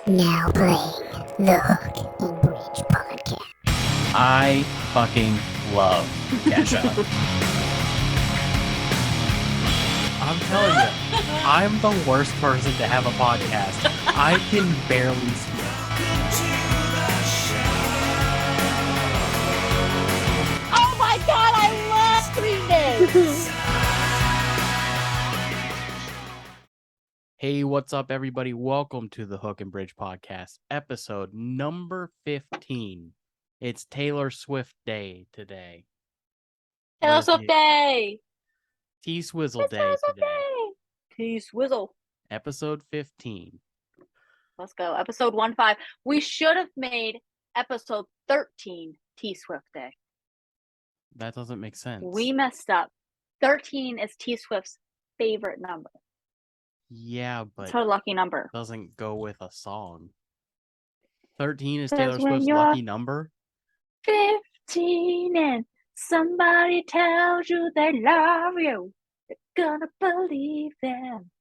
Now playing the Hook and Bridge podcast. I fucking love Kesha. I'm telling you, I'm the worst person to have a podcast. I can barely speak. Oh my god, I love reading! Hey, what's up, everybody? Welcome to the Hook and Bridge podcast, episode number 15. It's Taylor Swift Day today. Taylor Swift Day! T-Swizzle Day today. T-Swizzle. Episode 15. Let's go. Episode 15. We should have made episode 13 T-Swift Day. That doesn't make sense. We messed up. 13 is T-Swift's favorite number. Yeah, but it's her lucky number. Doesn't go with a song. 13 is Says Taylor when Swift's you're lucky number? 15 and somebody tells you they love you. You're gonna believe them.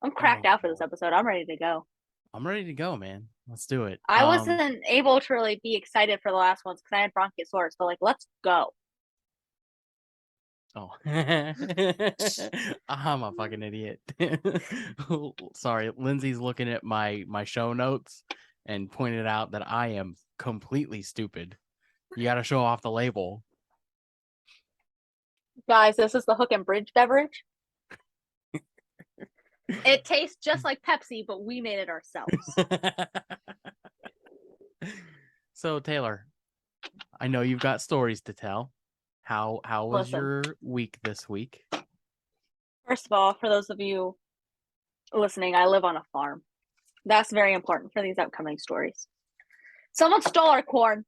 I'm cracked out for this episode. I'm ready to go. I'm ready to go, man. Let's do it. I wasn't able to really be excited for the last ones because I had bronchiosaurus, but let's go. Oh, I'm a fucking idiot. Sorry, Lindsay's looking at my show notes and pointed out that I am completely stupid. You got to show off the label. Guys, this is the Hook and Bridge beverage. It tastes just like Pepsi, but we made it ourselves. So, Taylor, I know you've got stories to tell. How was your week this week? First of all, for those of you listening, I live on a farm. That's very important for these upcoming stories. Someone stole our corn.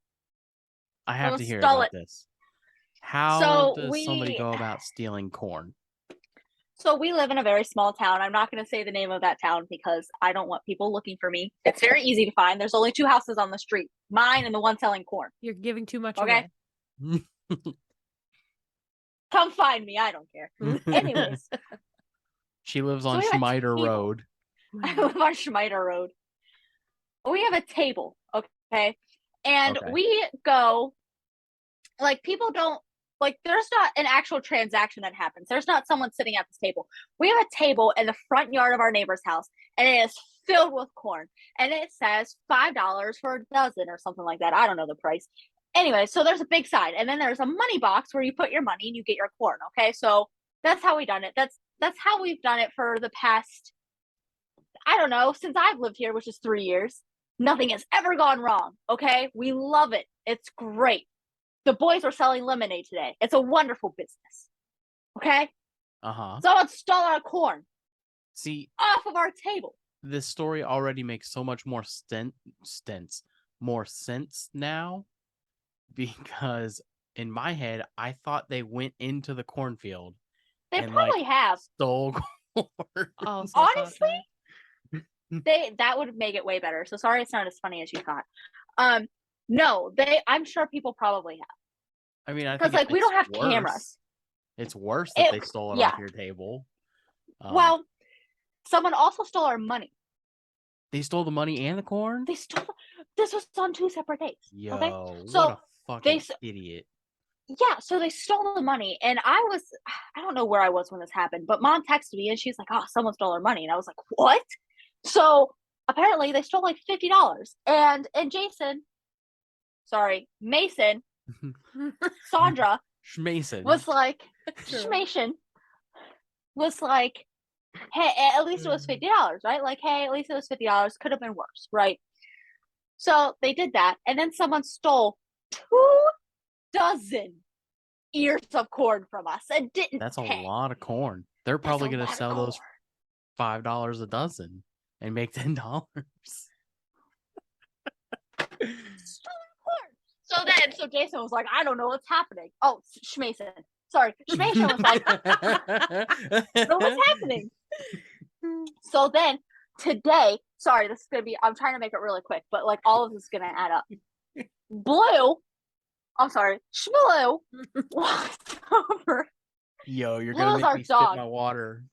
I have to hear about this. How does somebody go about stealing corn? So we live in a very small town. I'm not going to say the name of that town because I don't want people looking for me. It's very easy to find. There's only 2 houses on the street, mine and the one selling corn. You're giving too much away. Come find me. I don't care. Anyways. She lives on Schmeider Road. I live on Schmeider Road. We have a table, okay? And we go, people don't, there's not an actual transaction that happens. There's not someone sitting at this table. We have a table in the front yard of our neighbor's house, and it is filled with corn. And it says $5 for a dozen or something like that. I don't know the price. Anyway, so there's a big side, and then there's a money box where you put your money and you get your corn. Okay, so that's how we done it. That's how we've done it for the past, I don't know, since I've lived here, which is 3 years. Nothing has ever gone wrong. Okay, we love it. It's great. The boys are selling lemonade today. It's a wonderful business. Okay. Someone stole our corn. See, off of our table. This story already makes so much more more sense now. Because in my head, I thought they went into the cornfield. They probably have stole corn. Oh, honestly, that would make it way better. So sorry, it's not as funny as you thought. No, I'm sure people probably have. I mean, I think because we don't have cameras. It's worse that they stole it off your table. Well, someone also stole our money. They stole the money and the corn? They stole. This was on 2 separate days. Yo, okay? So what a fucking idiot. Yeah, so they stole the money, and I don't know where I was when this happened, but Mom texted me, and she's like, oh, someone stole our money, and I was like, what? So apparently they stole $50, and Mason, Sandra was like, hey, at least it was $50, right? Hey, at least it was $50. Could have been worse, right? So they did that, and then someone stole 24 ears of corn from us and didn't That's pay. A lot of corn. They're probably going to sell those $5 a dozen and make $10. So Jason was like, I don't know what's happening. Oh, Schmason. Sorry. Schmason was like, I don't know what's happening. So then today, sorry, this is going to be, I'm trying to make it really quick, but all of this is going to add up. Shmulu walked over. Yo, you're going to make me spit my water.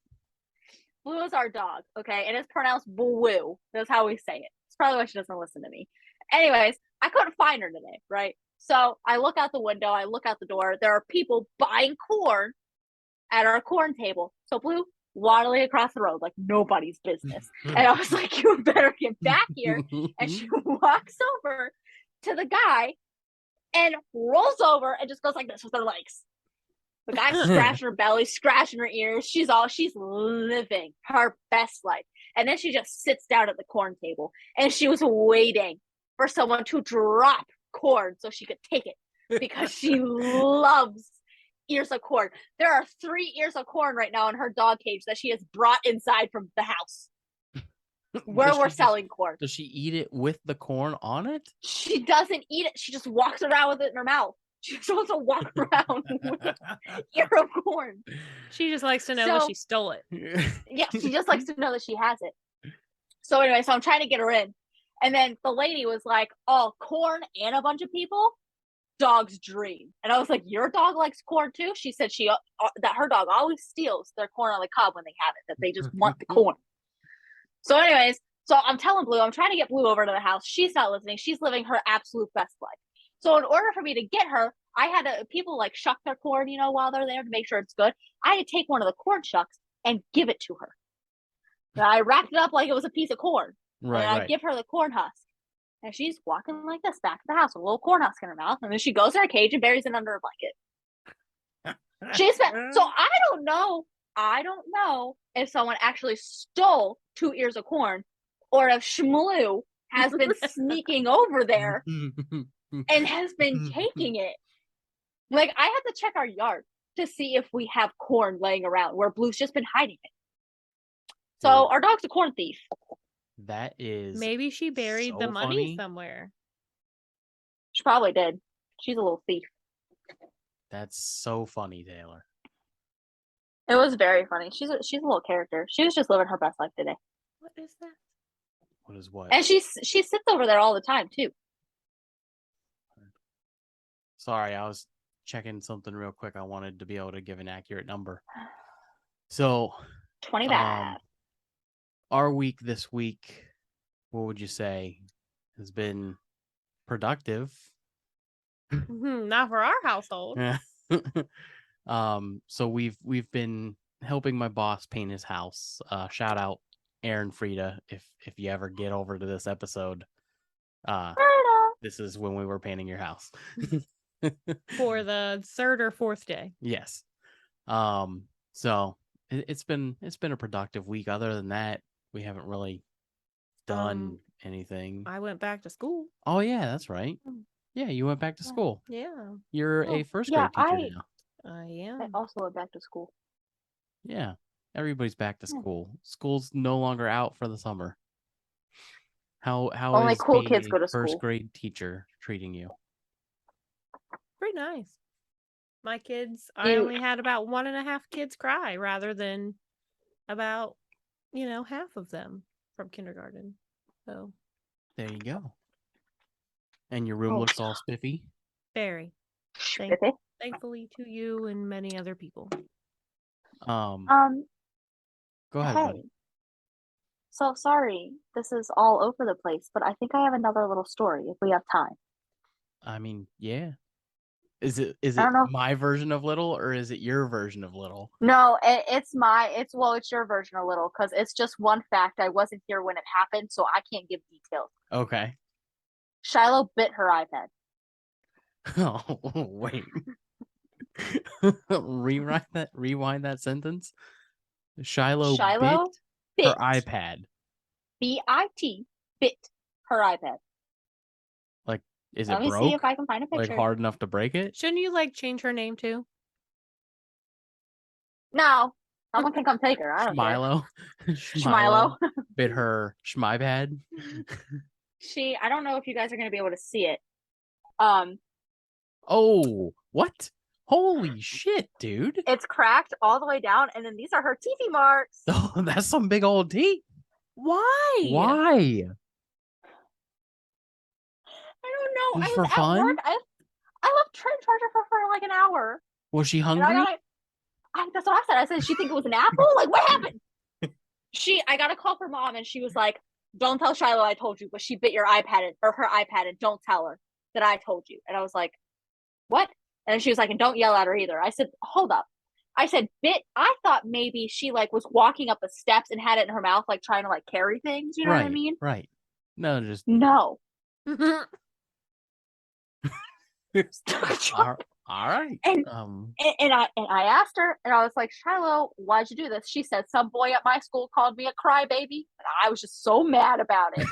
Blue is our dog, okay? And it's pronounced Blue. That's how we say it. It's probably why she doesn't listen to me. Anyways, I couldn't find her today, right? So I look out the window, I look out the door. There are people buying corn at our corn table. So Blue waddling across the road like nobody's business. And I was like, you better get back here. And she walks over to the guy and rolls over and just goes like this with her legs. The guy's scratching her belly, scratching her ears. She's living her best life. And then she just sits down at the corn table and she was waiting for someone to drop corn so she could take it because she loves ears of corn. There are 3 ears of corn right now in her dog cage that she has brought inside from the house where we're selling corn. Does she eat it with the corn on it? She doesn't eat it. She just walks around with it in her mouth. She just wants to walk around with an ear of corn. She just likes to know that she stole it. Yeah, she just likes to know that she has it. So anyway, so I'm trying to get her in. And then the lady was like, oh, corn and a bunch of people? Dog's dream. And I was like, your dog likes corn too? She said that her dog always steals their corn on the cob when they have it, that they just want the corn. So anyways, so I'm telling Blue, I'm trying to get Blue over to the house. She's not listening. She's living her absolute best life. So in order for me to get her, I had to, people like shuck their corn, while they're there to make sure it's good. I had to take one of the corn shucks and give it to her. And I wrapped it up like it was a piece of corn. Right, and I give her the corn husk. And she's walking like this back to the house with a little corn husk in her mouth. And then she goes in her cage and buries it under her blanket. So I don't know if someone actually stole 2 ears of corn or if Shmulu has been sneaking over there and has been taking it. Like, I had to check our yard to see if we have corn laying around where Blue's just been hiding it. So our dog's a corn thief. That is Maybe she buried the money funny. somewhere. She probably did. She's a little thief. That's so funny, Taylor. It was very funny. She's a little character. She was just living her best life today. What is that? What is what? And she sits over there all the time too. Sorry, I was checking something real quick. I wanted to be able to give an accurate number. So 25. Our week this week, what would you say, has been productive? Not for our household. So we've been helping my boss paint his house. Shout out Aaron Frieda if you ever get over to this episode. This is when we were painting your house. For the 3rd or 4th day. Yes. So it's been a productive week. Other than that, we haven't really done anything. I went back to school. Oh yeah, that's right. Yeah, you went back to school. Yeah. You're a first grade teacher now. I am. I also went back to school. Yeah. Everybody's back to school. School's no longer out for the summer. How Only is cool being kids a go to first school. grade teacher treating you? Pretty nice. My kids, I only had about 1.5 kids cry rather than about, half of them from kindergarten. So There you go. And your room looks all spiffy. very. Spiffy. Thankfully to you and many other people. Go ahead, Hey. buddy. So sorry, this is all over the place, but I think I have another little story if we have time. I mean, yeah. Is it I don't know. my version of little or is it your version of little? No, it's your version a little because it's just one fact. I wasn't here when it happened, so I can't give details. Okay. Shiloh bit her iPad. Oh, wait. Rewind that sentence. Shiloh bit her iPad. B-I-T, bit her iPad. Like, is it Let me broke? see if I can find a Like picture. hard enough to break it? Shouldn't you change her name too? No, someone can come take her. I don't care. Schmilo. Schmilo. Bit her schmipad. I don't know if you guys are going to be able to see it. Oh, what? Holy shit, dude. It's cracked all the way down, and then these are her TV marks. Oh, that's some big old teeth. Why? Why? I don't know. Just I for was fun? at work. I left train charger for like an hour. Was she And hungry? that's what I said. I said, she think it was an apple? Like, what happened? I got a call from mom, and she was like, "Don't tell Shiloh I told you, but she bit your iPad or her iPad, and don't tell her that I told you." And I was like, "What?" And she was like, "And don't yell at her either." I said, "Hold up." I said, "Bit." I thought maybe she like was walking up the steps and had it in her mouth, like trying to like carry things. You know what I mean? Right. No, just No. all right. And I asked her, and I was like, "Shiloh, why'd you do this?" She said, "Some boy at my school called me a crybaby," and I was just so mad about it.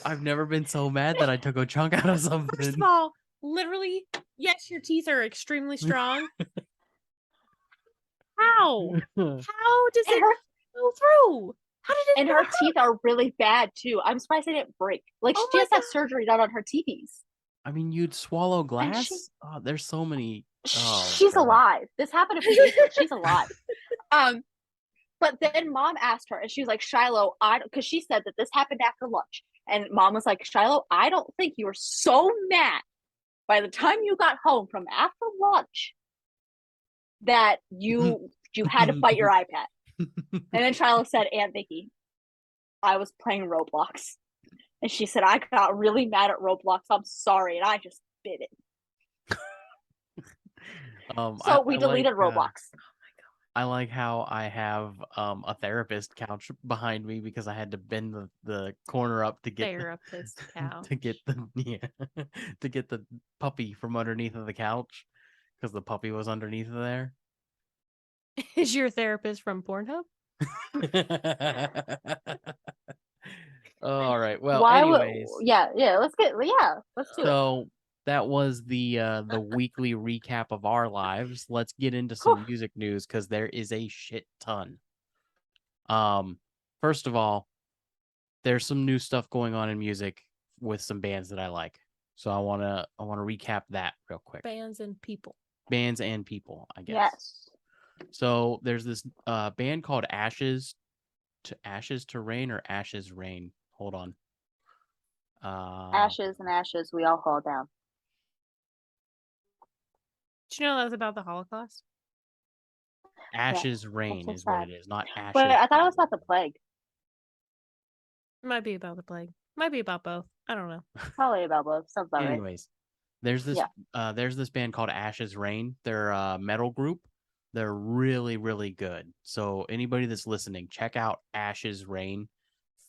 I've never been so mad that I took a chunk out of something. First of all, literally, yes, your teeth are extremely strong. How? How does it go through? How did it? And her teeth are really bad too. I'm surprised they didn't break. Like she just had surgery done on her teeth. I mean, you'd swallow glass. There's so many. She's alive. This happened a few days ago. She's alive. But then mom asked her, and she was like, "Shiloh, because she said that this happened after lunch." And mom was like, "Shiloh, I don't think you were so mad by the time you got home from after lunch that you had to bite your iPad." And then Shiloh said, "Aunt Vicky, I was playing Roblox." And she said, "I got really mad at Roblox. I'm sorry." And I just bit it. So we deleted Roblox. I like how I have a therapist couch behind me because I had to bend the corner up to get therapist couch to get to get the puppy from underneath of the couch because the puppy was underneath of there. Is your therapist from Pornhub? All right. Well, anyways. Let's do it. So that was the weekly recap of our lives. Let's get into some music news because there is a shit ton. First of all, there's some new stuff going on in music with some bands that I like. So I wanna recap that real quick. Bands and people, I guess. Yes. So there's this band called Ashes to Rain or Ashes Rain. Hold on. Ashes and ashes, we all fall down. Did you know that was about the Holocaust? Ashes Rain is what it is, not Ashes. Wait, I thought it was about the plague. It might be about the plague. Might be about both. I don't know. Probably about both. Sounds about Anyways, there's this band called Ashes Rain. They're a metal group. They're really, really good. So anybody that's listening, check out Ashes Rain.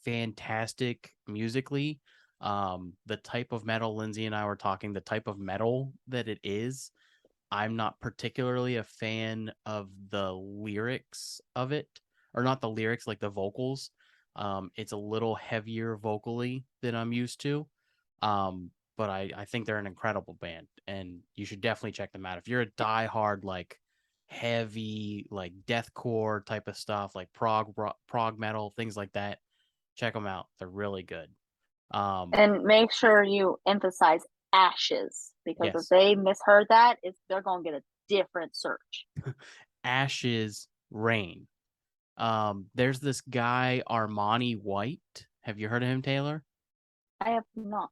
Fantastic musically. The type of metal Lindsay and I were talking, the type of metal that it is, I'm not particularly a fan of the lyrics of it, or not the lyrics, like the vocals. It's a little heavier vocally than I'm used to. But I think they're an incredible band, and you should definitely check them out. If you're a diehard, like heavy, like deathcore type of stuff, like prog metal, things like that, check them out. They're really good. And make sure you emphasize ashes, because if they misheard that, they're going to get a different search. Ashes Rain. There's this guy, Armani White. Have you heard of him, Taylor? I have not.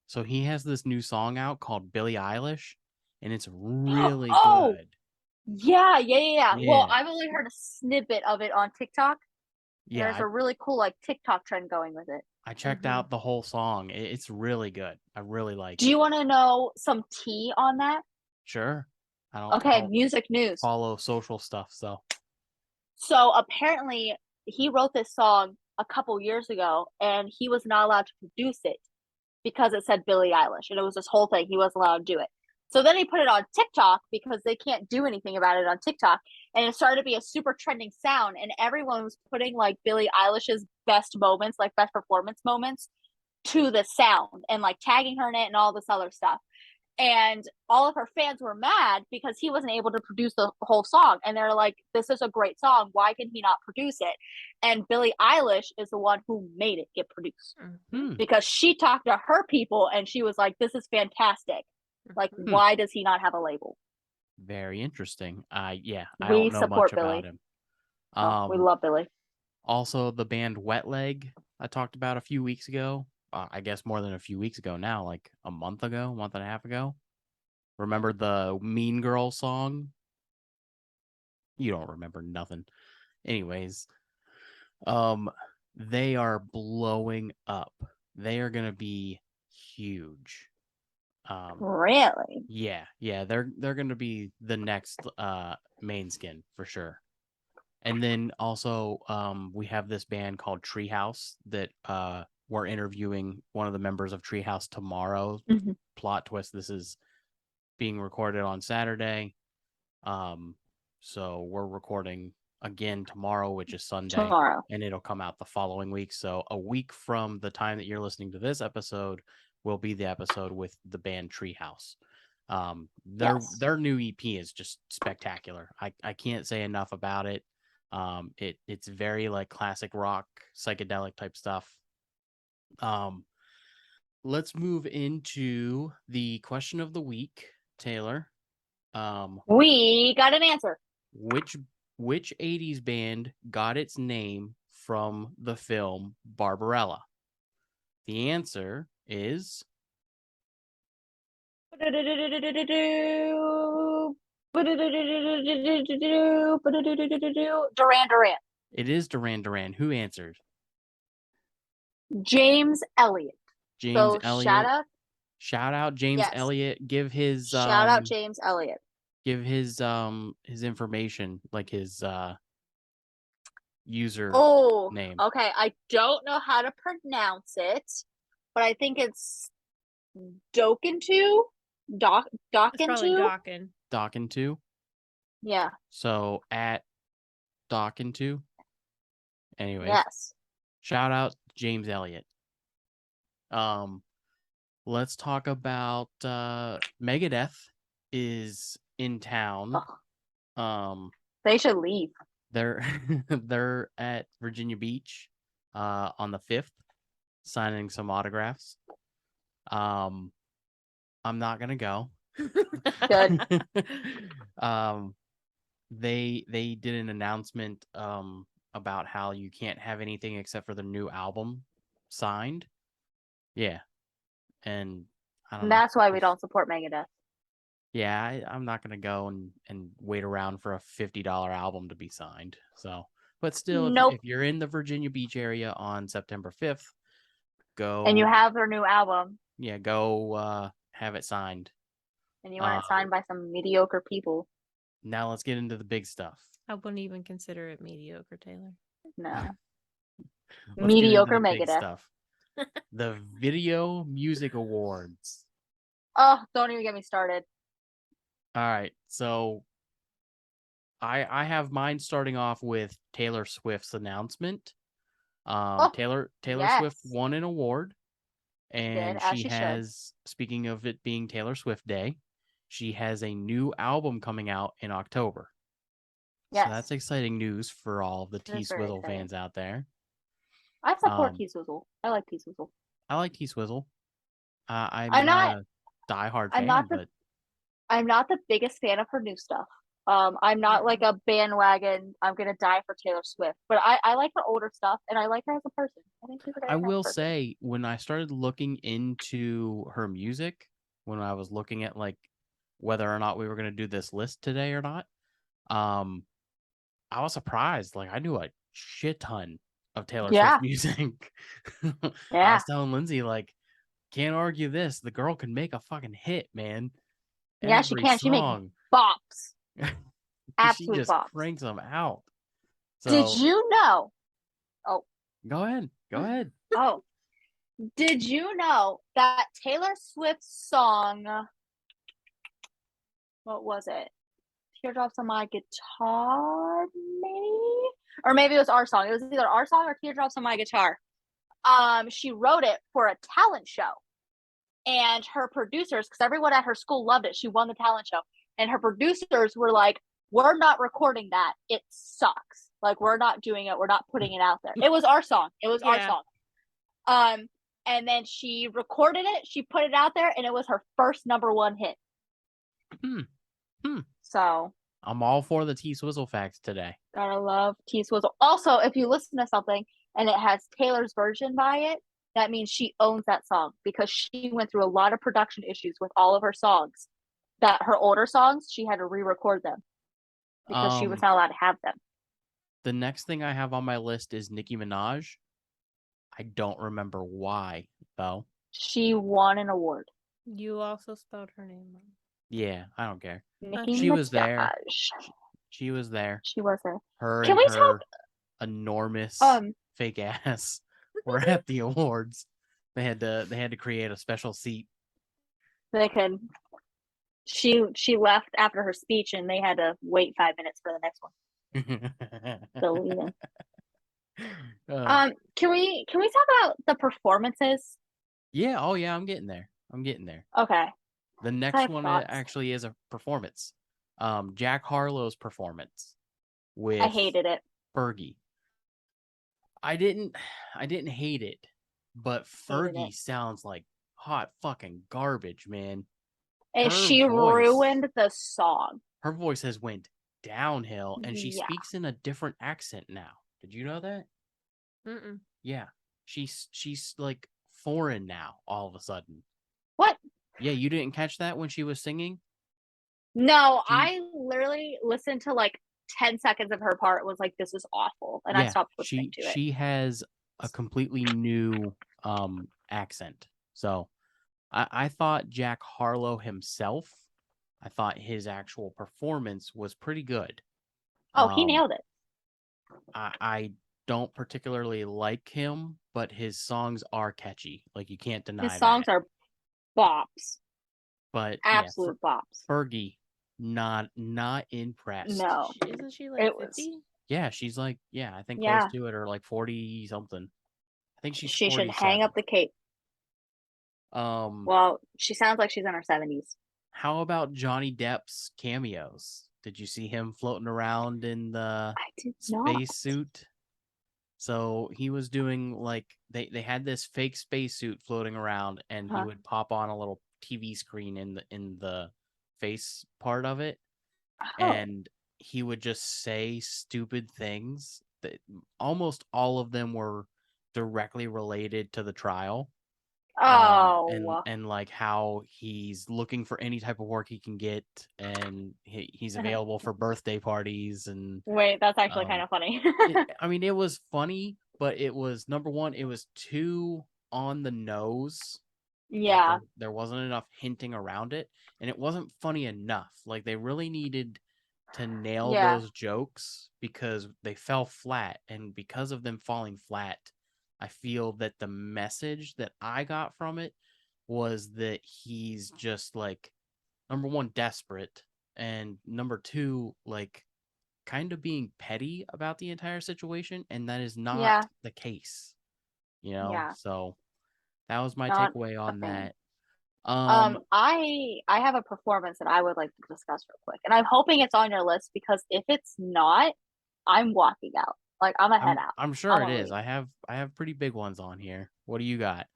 So he has this new song out called Billie Eilish, and it's really good. Yeah. Well, I've only heard a snippet of it on TikTok. Yeah, there's a really cool like TikTok trend going with it. I checked out the whole song. It's really good. I really like it. Do you want to know some tea on that? Sure. Music news. Follow social stuff, So apparently he wrote this song a couple years ago, and he was not allowed to produce it because it said Billie Eilish, and it was this whole thing. He wasn't allowed to do it. So then he put it on TikTok because they can't do anything about it on TikTok. And it started to be a super trending sound. And everyone was putting like Billie Eilish's best moments, like best performance moments, to the sound and like tagging her in it and all this other stuff. And all of her fans were mad because he wasn't able to produce the whole song. And they're like, this is a great song. Why can he not produce it? And Billie Eilish is the one who made it get produced because she talked to her people and she was like, this is fantastic. Like, why does he not have a label? Very interesting. I don't know support much Billy. about him. We love Billy. Also, the band Wet Leg I talked about a few weeks ago. I guess more than a few weeks ago now, like a month and a half ago. Remember the Mean Girl song? You don't remember nothing. Anyways, they are blowing up. They are gonna be huge. Really? Yeah, they're gonna be the next main skin for sure. And then also, we have this band called Treehouse that we're interviewing one of the members of Treehouse tomorrow. Mhm. Plot twist: this is being recorded on Saturday. So we're recording again tomorrow, which is Sunday, Tomorrow. and it'll come out the following week. So a week from the time that you're listening to this episode will be the episode with the band Treehouse. Their new EP is just spectacular. I can't say enough about it. It's very like classic rock, psychedelic type stuff. Let's move into the question of the week, Taylor. We got an answer. Which 80s band got its name from the film Barbarella? The answer is Duran Duran. it is Duran Duran. Who answered? James Elliott. James So Elliott. Shout out James Yes. Elliott. Give his shout out James Elliott. Give his information, like his user name. Okay. I don't know how to pronounce it, but I think it's Dokentu. It's probably Dokentu. Dokentu. Yeah. So at Dokentu. Anyway. Yes. Shout out James Elliott. Let's talk about Megadeth is in town. They should leave. They're at Virginia Beach on the 5th, signing some autographs. I'm not gonna go. Good. They did an announcement about how you can't have anything except for the new album signed. Yeah. And I don't know. That's why we don't support Megadeth. Yeah, I'm not gonna go and wait around for a $50 album to be signed. So, but still, Nope. if you're in the Virginia Beach area on September 5th, go. And you have their new album. Yeah, go have it signed. And you want it signed by some mediocre people. Now let's get into the big stuff. I wouldn't even consider it mediocre, Taylor. No. Let's Mediocre get into the big Megadeth. stuff. The Video Music Awards. Oh, don't even get me started. All right, so I have mine starting off with Taylor Swift's announcement. Taylor yes. Swift won an award, and she should. has, speaking of it being Taylor Swift Day, she has a new album coming out in October. Yes. So that's exciting news for all the T-Swizzle fans out there. I support T-Swizzle. I like T-Swizzle. I like T-Swizzle. I'm not a diehard fan, but I'm not the biggest fan of her new stuff. I'm not like a bandwagon, I'm gonna die for Taylor Swift, but I like her older stuff, and I like her as a person. I think she's a I will say, when I started looking into her music, when I was looking at like whether or not we were going to do this list today or not, I was surprised. Like, I knew a shit ton of Taylor Swift music. I was telling Lindsay, like, can't argue this. The girl can make a fucking hit, man. Yeah, she can. She makes bops. Absolute she just bops. cranks them out. So, did you know? Oh, go ahead. Oh, did you know that Taylor Swift's song? What was it? Teardrops on My Guitar, maybe, or maybe it was our song. It was either our song or Teardrops on My Guitar. She wrote it for a talent show, and her producers, because everyone at her school loved it, she won the talent show, and her producers were like, "We're not recording that. It sucks. Like, we're not doing it. We're not putting it out there." It was our song. Our song. And then she recorded it. She put it out there, and it was her first #1 hit. So I'm all for the T-Swizzle facts today. Gotta love T-Swizzle. Also, if you listen to something and it has Taylor's version by it, that means she owns that song, because she went through a lot of production issues with all of her songs. That her older songs, she had to re-record them. because she was not allowed to have them. The next thing I have on my list is Nicki Minaj. I don't remember why, though. She won an award. You also spelled her name wrong. Yeah, I don't care. Nicki She Minaj. was there. She was there. She was there. Her Can and we her talk? enormous fake ass were at the awards. They had to create a special seat. They could. She left after her speech, and they had to wait 5 minutes for the next one. Still leaving. Can we talk about the performances? Yeah. Oh yeah. I'm getting there. Okay. The next one actually is a performance. Jack Harlow's performance with I hated it. Fergie. I didn't hate it, but Fergie sounds like hot fucking garbage, man. And she ruined the song. Her voice has went downhill, and she speaks in a different accent now. Did you know that? Mm-mm. Yeah, she's like foreign now all of a sudden. What? Yeah, you didn't catch that when she was singing? No, I literally listened to like 10 seconds of her part. Was like, this is awful, and I stopped listening to it. She has a completely new accent. So I thought Jack Harlow himself, I thought his actual performance was pretty good. Oh, he nailed it. I don't particularly like him, but his songs are catchy. Like, you can't deny his songs are bops. But absolute bops. Fergie, not impressed. No. Isn't she like 50? Yeah, she's like, I think close to it, or like 40 something. I think she should hang up the cape. Well, she sounds like she's in her 70s. How about Johnny Depp's cameos? Did you see him floating around in the spacesuit? So he was doing like they had this fake spacesuit floating around, and he would pop on a little TV screen in the face part of it, and he would just say stupid things that almost all of them were directly related to the trial. And like how he's looking for any type of work he can get, and he's available for birthday parties. And wait, that's actually kind of funny. I mean, it was funny, but it was, number one, it was too on the nose. Yeah, like there wasn't enough hinting around it, and it wasn't funny enough. Like, they really needed to nail those jokes, because they fell flat, and because of them falling flat, I feel that the message that I got from it was that he's just like, number one, desperate, and number two, like, kind of being petty about the entire situation, and that is not the case, So that was my takeaway on that. I have a performance that I would like to discuss real quick, and I'm hoping it's on your list, because if it's not, I'm walking out. Like, I'm head out. I'm sure it is. I have pretty big ones on here. What do you got?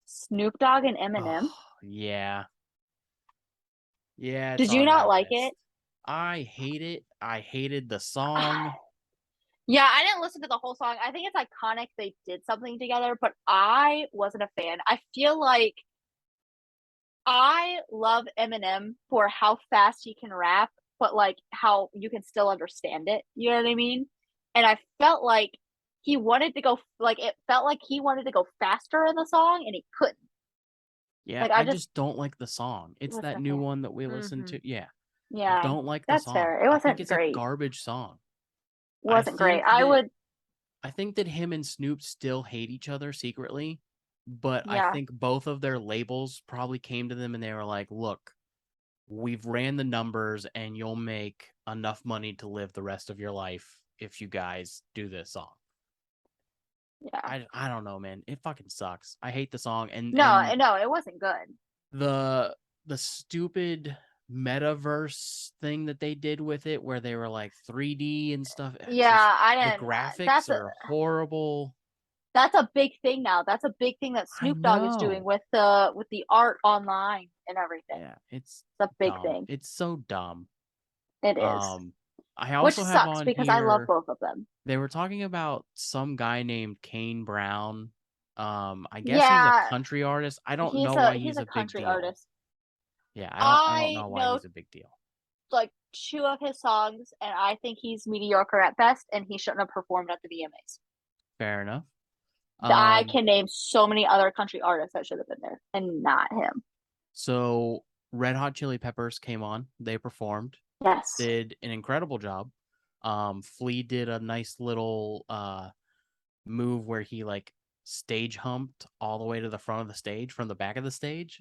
Snoop Dogg and Eminem. Yeah. Did you not like it? I hate it. I hated the song. Yeah, I didn't listen to the whole song. I think it's iconic they did something together, but I wasn't a fan. I feel like I love Eminem for how fast he can rap, but like how you can still understand it. You know what I mean? And I felt like he wanted to go, like, it felt like he wanted to go faster in the song, and he couldn't. Yeah, like, I just don't like the song. It's that new one that we listened to. Yeah. Yeah. I don't like the song. That's fair. It wasn't I think great. It's a garbage song. It wasn't great. I think that him and Snoop still hate each other secretly, but I think both of their labels probably came to them and they were like, look, we've ran the numbers, and you'll make enough money to live the rest of your life if you guys do this song. Yeah. I don't know, man. It fucking sucks. I hate the song. And no, it wasn't good. The stupid metaverse thing that they did with it, where they were like 3D and stuff. I didn't. The graphics are horrible. That's a big thing now. That's a big thing that Snoop Dogg is doing with the art online and everything. Yeah, it's a big dumb. thing. It's so dumb. It is. I also Which have sucks on because here, I love both of them. They were talking about some guy named Kane Brown. I guess he's a country artist. I don't know why he's a country big deal. artist. Yeah, I don't know why he's a big deal. Like 2 of his songs, and I think he's mediocre at best, and he shouldn't have performed at the VMAs. Fair enough. I can name so many other country artists that should have been there, and not him. So Red Hot Chili Peppers came on. They performed. Yes. Did an incredible job. Flea did a nice little move where he like stage humped all the way to the front of the stage from the back of the stage.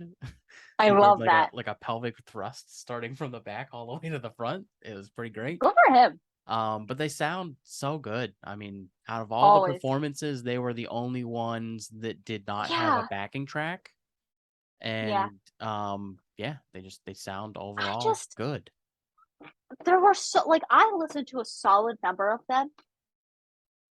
I He did love like that. like a pelvic thrust starting from the back all the way to the front. It was pretty great. Good for him. But they sound so good. I mean, out of all the Always. performances, they were the only ones that did not have Yeah. a backing track. And they sound overall good. There were I listened to a solid number of them,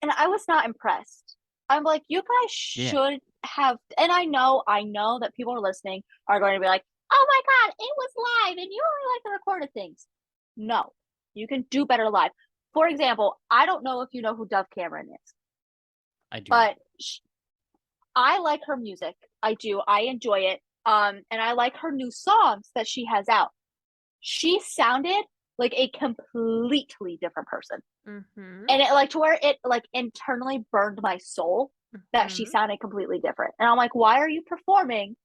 and I was not impressed. I'm like, you guys should have, and I know that people are listening are going to be like, oh my god, it was live and you only like the recorded things. No, you can do better live. For example, I don't know if you know who Dove Cameron is. I do. But I like her music. I do. I enjoy it. And I like her new songs that she has out. She sounded like a completely different person. Mm-hmm. And it to where it internally burned my soul that she sounded completely different. And I'm like, why are you performing?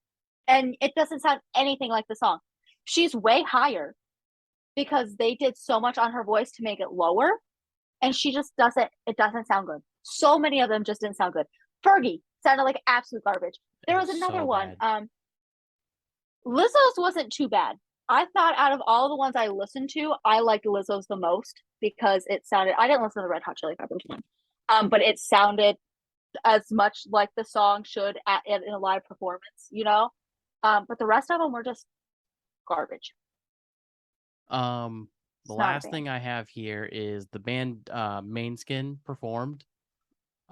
And it doesn't sound anything like the song. She's way higher because they did so much on her voice to make it lower. And she just it doesn't sound good. So many of them just didn't sound good. Fergie sounded like absolute garbage. There was another one. Lizzo's wasn't too bad. I thought out of all the ones I listened to, I liked Lizzo's the most because it sounded, I didn't listen to the Red Hot Chili Peppers one, but it sounded as much like the song should in a live performance, but the rest of them were just garbage. The last thing I have here is the band Mainskin performed.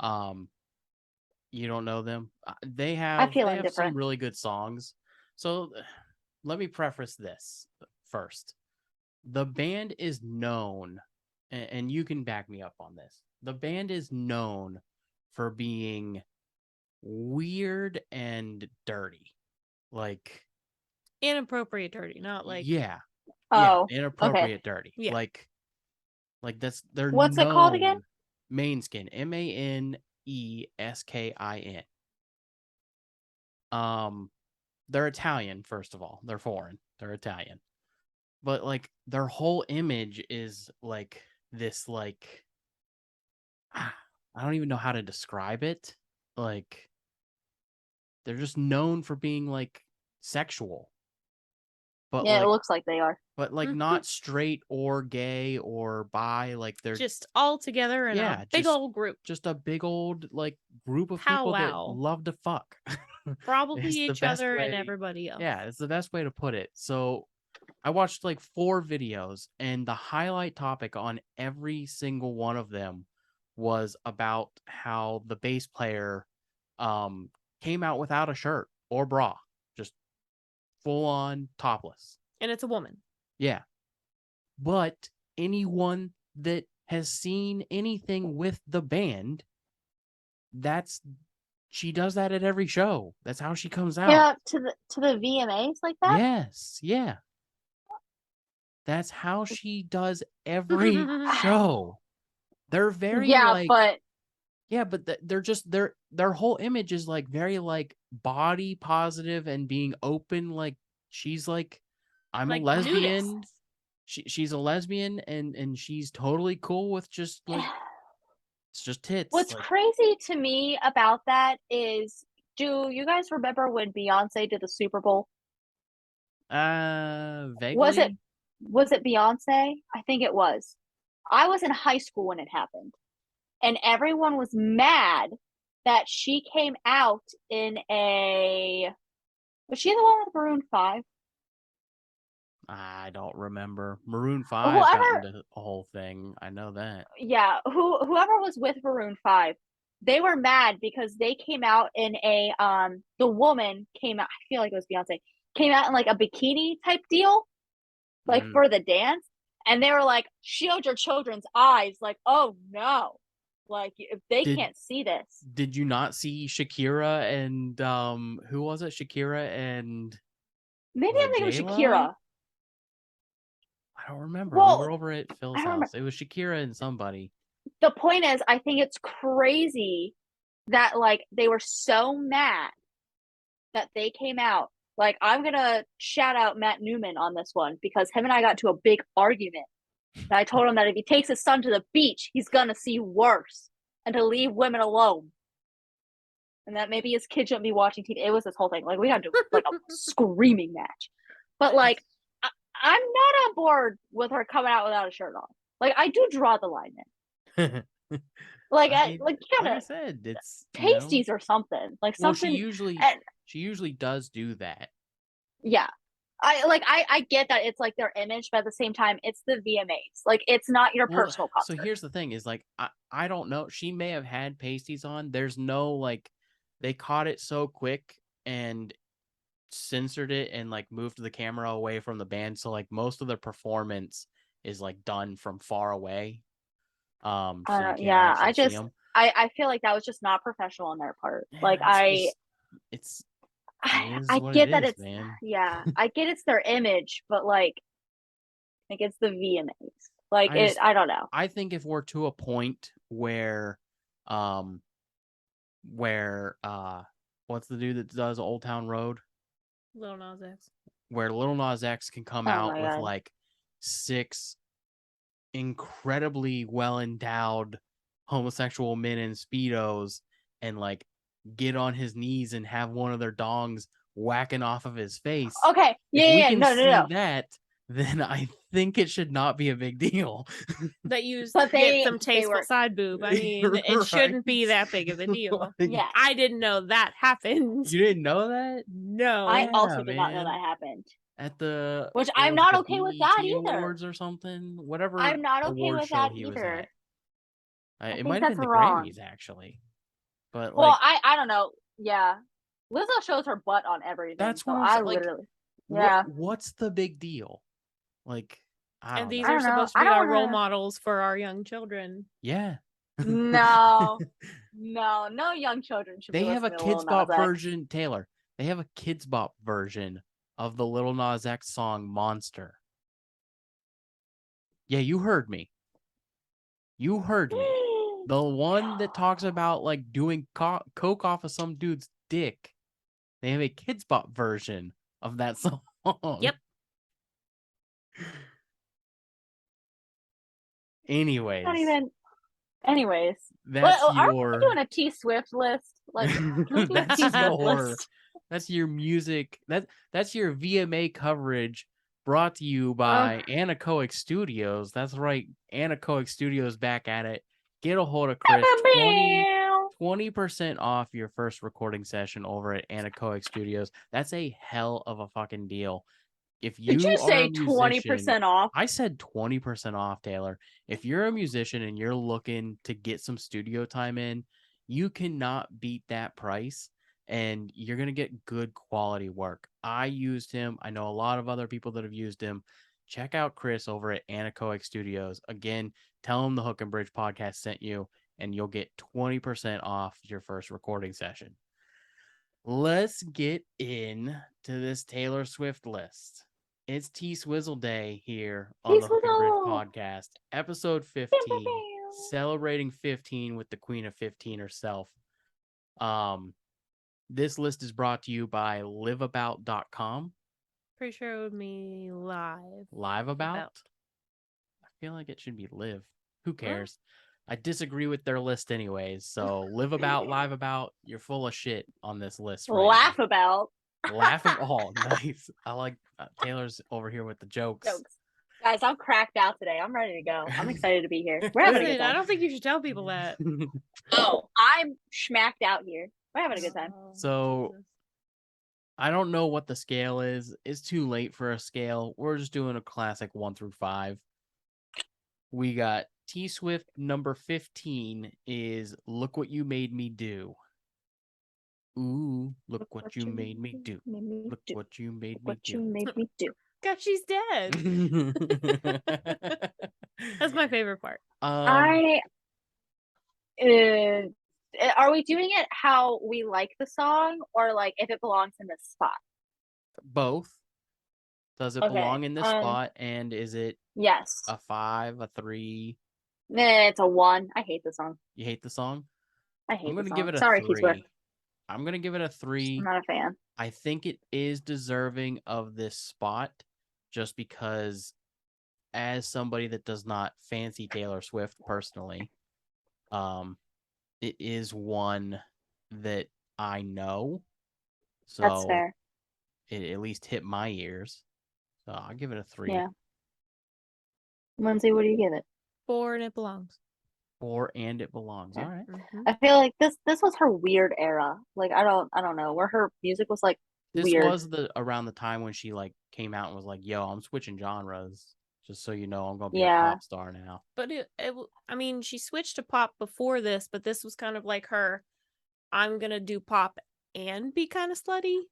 You don't know them? They have some really good songs. So let me preface this first. The band is known, and you can back me up on this. The band is known for being weird and dirty. Like inappropriate dirty, not like inappropriate dirty. Yeah. Like they're What's it called again? Mainskin. Maneskin. They're Italian, first of all. They're foreign. They're Italian. But like their whole image is like this I don't even know how to describe it. Like they're just known for being like sexual. But it looks like they are. But like not straight or gay or bi, like they're just all together in a big old group. Just a big old group of people that love to fuck. Probably each other and everybody else. Yeah, it's the best way to put it. So I watched 4 videos, and the highlight topic on every single one of them was about how the bass player came out without a shirt or bra, just full on topless. And it's a woman. Yeah. But anyone that has seen anything with the band, she does that at every show. That's how she comes out. Yeah, to the VMAs like that? Yes, yeah. That's how she does every show. They're very but they're just their whole image is very body positive and being open. Like she's I'm a lesbian. She's a lesbian and she's totally cool with just it's just tits. What's crazy to me about that is, do you guys remember when Beyonce did the Super Bowl? Vaguely. Was it Beyonce? I think it was. I was in high school when it happened. And everyone was mad that she came out in was she the one with Maroon 5? I don't remember. Maroon 5 got into a whole thing. I know that. Yeah, whoever was with Maroon 5, they were mad because they came out in the woman came out, I feel like it was Beyonce, came out in a bikini type deal, for the dance. And they were like, shield your children's eyes. Oh no. If they can't see this. Did you not see Shakira and who was it? Shakira and maybe I think it was Shakira. I don't remember. Well, we were over at Phil's I don't house. It was Shakira and somebody. The point is, I think it's crazy that like they were so mad that they came out. Like, I'm gonna shout out Matt Newman on this one because him and I got into a big argument. And I told him that if he takes his son to the beach, he's gonna see worse, and to leave women alone. And that maybe his kid shouldn't be watching TV. It was this whole thing. Like, we got to do like a screaming match. But like, I'm not on board with her coming out without a shirt on. Like, I do draw the line there. Like, like I said, it's pasties or something. Like something. She usually does do that. Yeah. I get that it's like their image, but at the same time, it's the VMAs. Like, it's not your personal concert. So here's the thing: is like I don't know. She may have had pasties on. There's no like, they caught it so quick and censored it and like moved the camera away from the band. So like most of the performance is like done from far away. So yeah, I feel like that was just not professional on their part. Yeah, like I get that it's man. Yeah, I get it's their image, but like it's the VMAs. Like I don't know. I think if we're to a point where what's the dude that does Old Town Road? Lil Nas X. Where Lil Nas X can come out with like 6 incredibly well endowed homosexual men in Speedos and like get on his knees and have one of their dongs whacking off of his face. Okay. Yeah. No. That, then I think it should not be a big deal. That you get some tasteful side boob. I mean, right. It shouldn't be that big of a deal. Yeah. I didn't know that happened. You didn't know that? No. I also did not know that happened. At the which I'm not okay with that either. Awards or something, whatever. I'm not okay with that either. It might have been the Grammys actually, but well, I don't know. Yeah, Lizzo shows her butt on everything. That's what I literally. Yeah. What's the big deal? Like, and these are supposed to be our role models for our young children. Yeah. No young children should. They have a Kids Bop version, Taylor. They have a Kids Bop version of the Lil Nas X song Monster. Yeah, you heard me. The one that talks about like doing coke off of some dude's dick. They have a Kids Bop version of that song. Yep. Anyways. That's are we doing a T Swift list? Like that's your music. That's your VMA coverage brought to you by Anechoic Studios. That's right, Anechoic Studios back at it. Get a hold of Chris. 20% off your first recording session over at Anechoic Studios. That's a hell of a fucking deal. If you Did you say 20% off? I said 20% off, Taylor. If you're a musician and you're looking to get some studio time in, you cannot beat that price, and you're going to get good quality work. I used him. I know a lot of other people that have used him. Check out Chris over at Anechoic Studios. Again, tell him the Hook and Bridge podcast sent you, and you'll get 20% off your first recording session. Let's get in to this Taylor Swift list. It's T-Swizzle Day here on the Hook and Bridge podcast, episode 15, celebrating 15 with the Queen of 15 herself. This list is brought to you by liveabout.com. Pretty sure it would be live. Live about? I feel like it should be live. Who cares? I disagree with their list anyways. So live about, live about, you're full of shit on this list. Right Laugh now. About. Laugh about. Oh, nice. I like Taylor's over here with the jokes. Guys, I'm cracked out today. I'm ready to go. I'm excited to be here. We're having a good time. I don't think you should tell people that. Oh, I'm schmacked out here. We're having a good time. So I don't know what the scale is. It's too late for a scale. We're just doing a classic 1 through 5. We got T Swift number 15 is Look What You Made Me Do. Ooh, look what you made me do. Look what you made me do. God, she's dead. That's my favorite part. Are we doing it how we like the song, or like if it belongs in this spot? Both. Does it Okay, belong in this spot? And is it Yes. a 5, a 3? It's a 1. I hate the song. You hate the song? I hate I'm the gonna song. give it a Sorry, T Swift. 3. I'm gonna give it a I'm 3. not a fan. I think it is deserving of this spot, just because, as somebody that does not fancy Taylor Swift personally, it is one that I know, That's so fair. it at least hit my ears. So I'll give it a 3. Yeah. Lindsay, what do you give it? 4 and it belongs. 4 and it belongs. Yeah. All right. Mhm. I feel like this was her weird era. Like I don't know, where her music was like This weird. was around the time when she like came out and was like, "Yo, I'm switching genres, just so you know, I'm gonna be a pop star now." But I mean, she switched to pop before this, but this was kind of like her, I'm gonna do pop and be kind of slutty.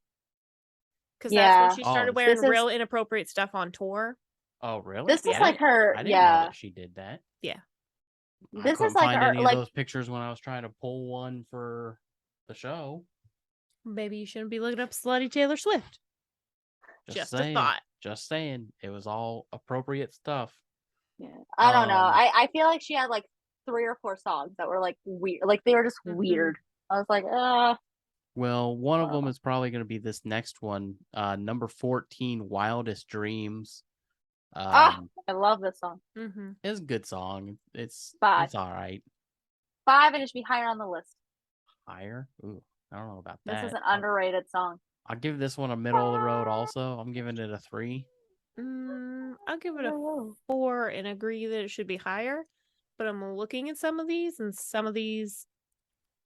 Because that's when she started wearing real inappropriate stuff on tour. Oh, really? This is like her. I didn't know that she did that. Yeah. This I is like find her. any Like of those pictures when I was trying to pull one for the show. Maybe you shouldn't be looking up slutty Taylor Swift. Just saying, a thought. Just saying. It was all appropriate stuff. yeah, I don't know. I feel like she had like 3 or 4 songs that were like weird. Like they were just weird. I was like, Well, one of them is probably going to be this next one, number 14, "Wildest Dreams." I love this song. It's a good song. It's 5. It's all right. 5, and it should be higher on the list. Higher? Ooh, I don't know about This that. is an underrated song. I'll give this one a middle of the road. Also, I'm giving it a 3. I'll give it a 4 and agree that it should be higher. But I'm looking at some of these, and some of these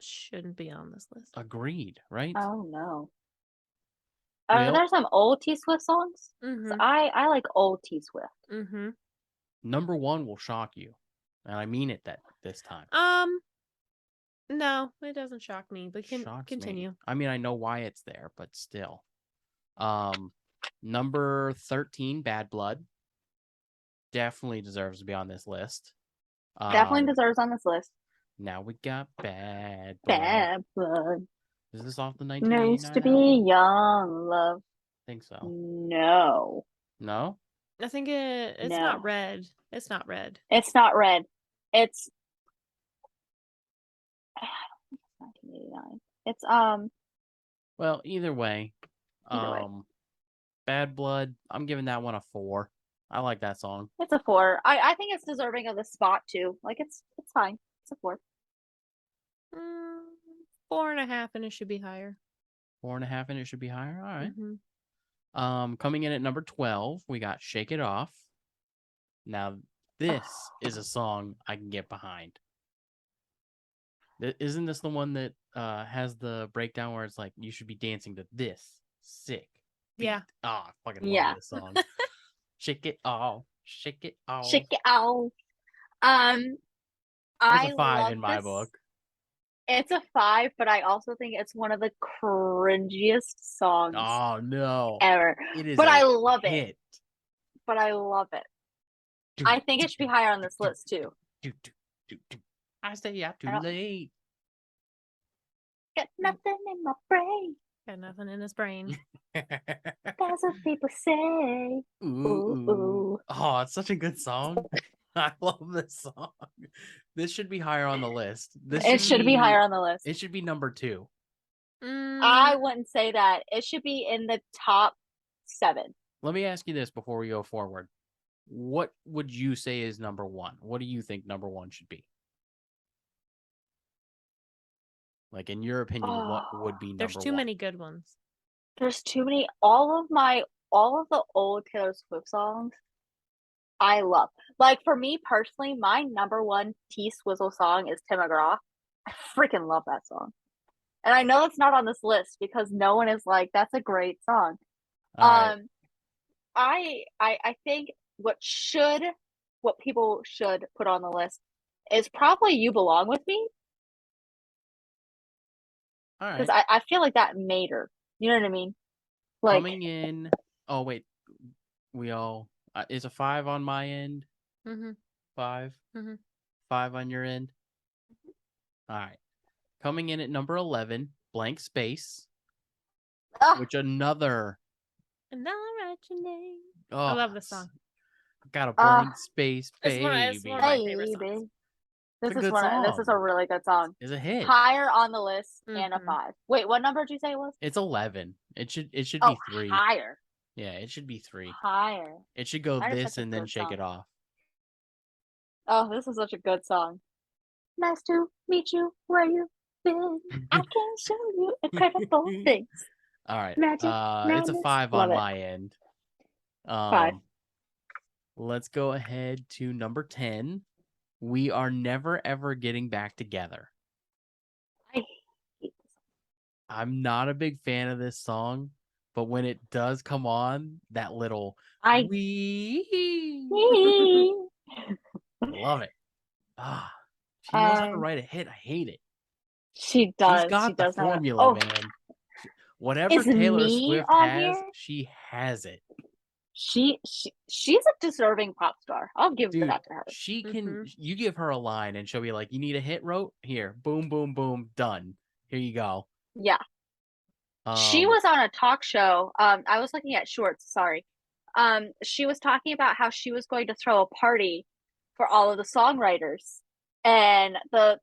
shouldn't be on this list. Agreed, right? Oh no. Well, There's some old T Swift songs. So I like old T Swift. Number 1 will shock you, and I mean it this time. No, it doesn't shock me, but continue. Me. I mean, I know why it's there, but still. Number 13, "Bad Blood," definitely deserves to be on this list. Definitely deserves on this list. Now we got "Bad Blood." Bad Blood. Is this off the 1989 Nice to be young, love. I think so. No. No? I think it's not red. It's not red. It's not red. It's 1989. It's Well, either way. "Bad Blood," I'm giving that one a 4. I like that song. It's a 4. I think it's deserving of the spot too. Like it's fine. It's a 4. 4.5, and it should be higher. 4.5, and it should be higher. All right. Coming in at number 12, we got "Shake It Off." Now, this is a song I can get behind. Isn't this the one that has the breakdown where it's like you should be dancing to this sick beat? Yeah. I fucking love this song. Shake it off, shake it off. Shake it off. It's a 5 in my book. It's a 5, but I also think it's one of the cringiest songs. Oh no, ever. It is, but I love hit. it. But I love it. I think it should be higher on this list too. I stay out too late. Got nothing in my brain. Got nothing in his brain. That's what people say. Ooh. Oh, it's such a good song. I love this song. This should be higher on the list. It should be higher on the list. It should be number 2. I wouldn't say that. It should be in the top 7. Let me ask you this before we go forward. What would you say is number 1? What do you think number 1 should be? Like, in your opinion, what would be number 1? There's too many good ones. There's too many. All of the old Taylor Swift songs I love. Like, for me personally, my number 1 T-Swizzle song is Tim McGraw. I freaking love that song. And I know it's not on this list because no one is like, that's a great song. Right. I think what people should put on the list is probably "You Belong With Me." All right. Because I feel like that made her. You know what I mean? Like, coming in. Oh wait, we all is a 5 on my end. 5. 5 on your end. All right. Coming in at number 11, "Blank Space," which another imagining. Oh, I love this song. Got a blank space, It's one baby. of my favorite songs. Baby. It's This a is good this is a song. really good song. It's a hit. Higher on the list and a Mhm. 5. Wait, what number did you say it was? It's 11. It should Oh, be 3. higher. Yeah, it should be 3. Higher. It should go That is this such a and then good shake song. it off. Oh, this is such a good song. Nice to meet you where you've been. I can show you incredible things. All right. Magic, It's a madness. 5 Love on it. my end. 5. Let's go ahead to number 10. We are never ever getting back together. I hate this. I'm not a big fan of this song, but when it does come on, that little I love it. She knows how to write a hit. I hate it. She does. She's got She the does know it. formula, Oh, man. Whatever is Taylor me Swift on has, here? she has it. She's a deserving pop star. I'll give Dude, that to her. she can. You give her a line and she'll be like, "You need a hit wrote? Here, boom, boom, boom, done. Here you go." Yeah. She was on a talk show. I was looking at shorts, sorry. She was talking about how she was going to throw a party for all of the songwriters. And the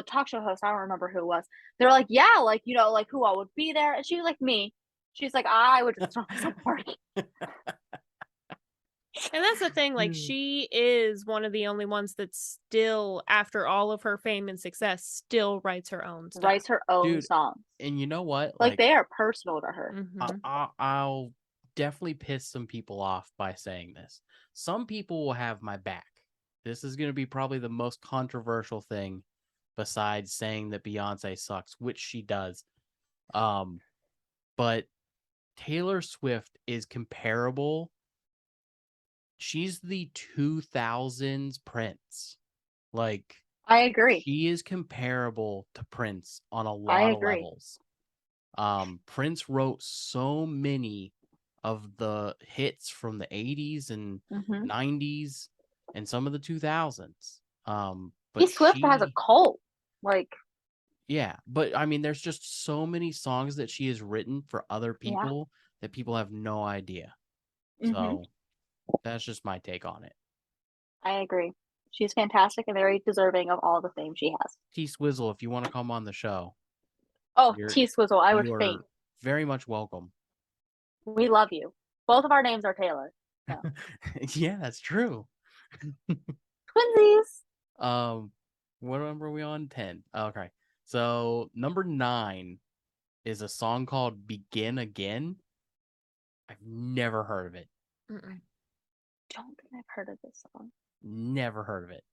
talk show host, I don't remember who it was. They're like, yeah, like, you know, like who all would be there? And she was like, me. She's like, I would just throw us a party. And that's the thing, like, she is one of the only ones that still, after all of her fame and success, still writes her own stuff. Writes her own Dude, songs. And you know what? Like they are personal to her. Mhm. I'll definitely piss some people off by saying this. Some people will have my back. This is going to be probably the most controversial thing besides saying that Beyonce sucks, which she does. But Taylor Swift is comparable. She's the 2000s Prince. Like, I agree. She is comparable to Prince on a lot of levels. Prince wrote so many of the hits from the 80s and 90s and some of the 2000s. But Swift has a cult. Like, yeah, but I mean, there's just so many songs that she has written for other people that people have no idea. So that's just my take on it. I agree. She's fantastic and very deserving of all the fame she has. T Swizzle, if you want to come on the show. Oh, T Swizzle, I would faint. Very much welcome. We love you. Both of our names are Taylor. So. Yeah, that's true. Twinsies. What number are we on? 10. Okay. So number 9 is a song called Begin Again. I've never heard of it. Don't think I've heard of this song. Never heard of it.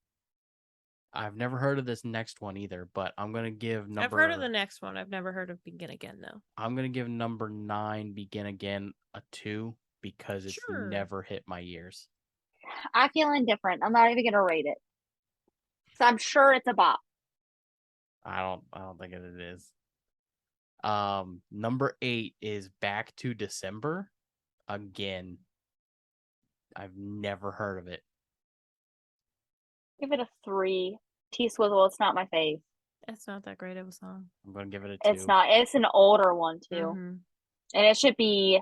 I've never heard of this next one either, but I'm going to give number... I've heard of the next one. I've never heard of Begin Again, though. I'm going to give number 9, Begin Again, a 2 because it's never hit my ears. I feel indifferent. I'm not even going to rate it. So I'm sure it's a bop. I don't think it is. Number 8 is Back to December. Again, I've never heard of it. Give it a 3. T Swizzle, it's not my fave. It's not that great of a song. I'm going to give it a 2. It's not. It's an older one, too. And it should be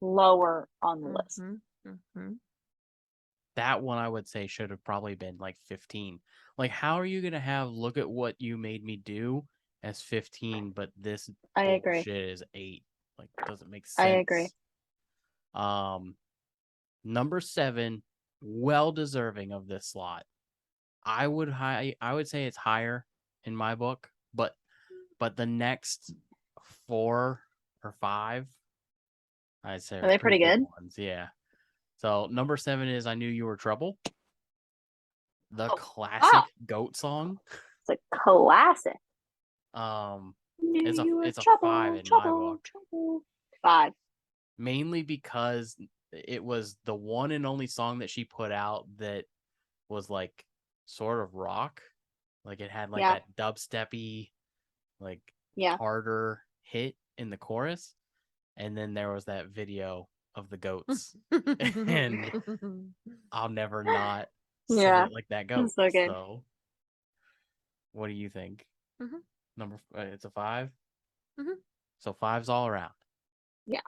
lower on the list. That one, I would say, should have probably been like 15. Like, how are you going to have Look at What You Made Me Do as 15, but this bullshit is 8? Like, doesn't make sense. I agree. Number 7, well deserving of this slot. I would say it's higher in my book, but the next 4 or 5, I'd say are they pretty good ones. Yeah. So number 7 is I Knew You Were Trouble. The classic goat song. It's a classic. It's a 5 in my book. 5. Mainly because it was the one and only song that she put out that was like sort of rock. Like it had like that dubsteppy, like harder hit in the chorus. And then there was that video of the goats. And I'll never not say it like that goat. So good. So what do you think? It's a 5? So 5's all around. Yeah.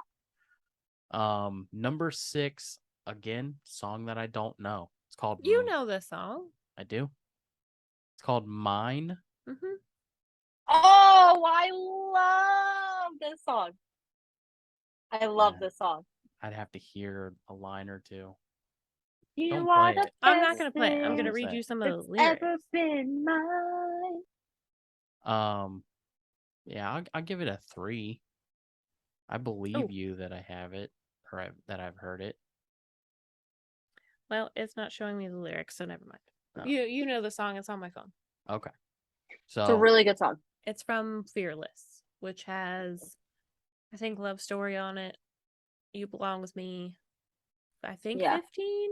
Number 6, again, song that I don't know. It's called You know the song. I do. It's called Mine. Mm-hmm. Oh, I love this song. I love Yeah. this song. I'd have to hear a line or two. You Don't are play the it. I'm not best going to play it. I'm going to Don't read say. you some of the that's lyrics. ever been mine. Yeah, I'll give it a 3. I believe Oh. you that I have it, or that I've heard it. Well, it's not showing me the lyrics, so never mind. Oh. You know the song. It's on my phone. Okay. It's a So really good song. It's from Fearless, which has, I think, Love Story on it. You Belong With Me. I think Yeah. 15.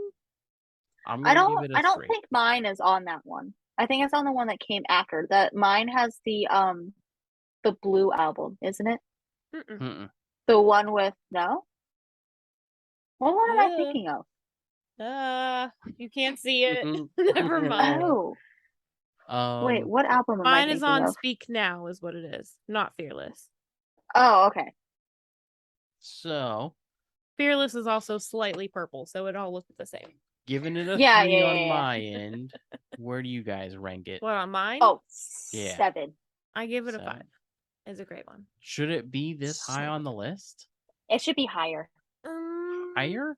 I'm I gonna give it a I don't 3. think mine is on that one. I think it's on the one that came after. That mine has the Blue album, isn't it? Mm-mm. Mm-mm. The one with no? What one am I Yeah. thinking of? You can't see it. Never mind. Oh. Wait, what album am I Mine is thinking on of? Speak Now, is what it is. Not Fearless. Oh, okay. So Fearless is also slightly purple, so it all looks the same. giving it a Yeah, 3 yeah, on yeah. my end. Where do you guys rank it? What, on mine? Oh, Yeah. 7. I give it a 5. 7. It's a great one. Should it be this high on the list? It should be higher. Higher?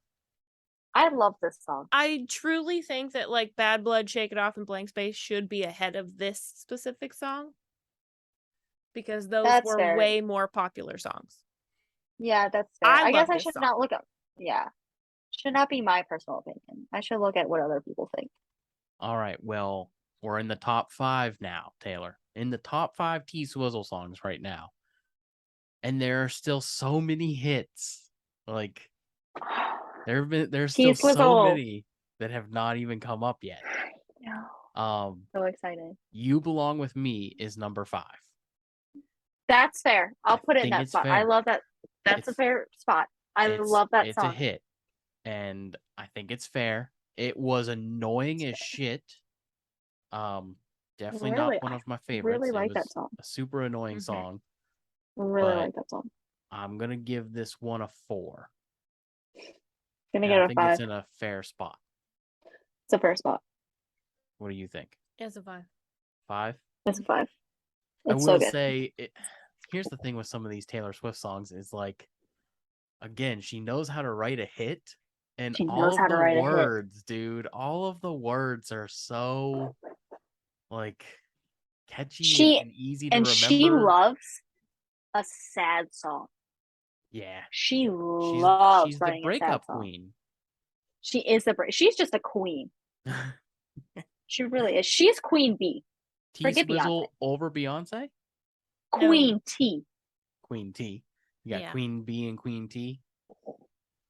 I love this song. I truly think that like Bad Blood, Shake It Off, and Blank Space should be ahead of this specific song because those That's were fair. way more popular songs. Yeah, that's fair. I I guess love I this should song. not look up. Yeah. Should not be my personal opinion. I should look at what other people think. All right. Well, we're in the top 5 now, Taylor. In the top 5 T-Swizzle songs right now. And there are still so many hits. Like there's still so T-Swizzle. many that have not even come up yet. No. So excited. You Belong With Me is number 5. That's fair. I'll put it in think that it's spot. fair. I love that. That's a fair spot. I love that It's song. a hit. And I think it's fair. It was annoying as shit. Definitely Really? not one of my I favorites. really It like that was song. a super annoying Mhm. song. Really but like that song. I'm gonna give this one a 4. Gonna And get I a think 5. it's in a fair spot. It's a fair spot. What do you think? It's a 5. 5? It's a 5. I It's will so good. say, here's the thing with some of these Taylor Swift songs is like, again, she knows how to write a hit, and She all knows of how to the write a hit. words, dude, all of the words are so like catchy and easy to remember. She loves a sad song. Yeah, She loves she's the writing a sad breakup song. queen. She is she's just a queen. She really is. She's Queen B. Forget T-Swizzle Beyonce. over Beyonce? Queen T. Queen T. You got Yeah. Queen B and Queen T.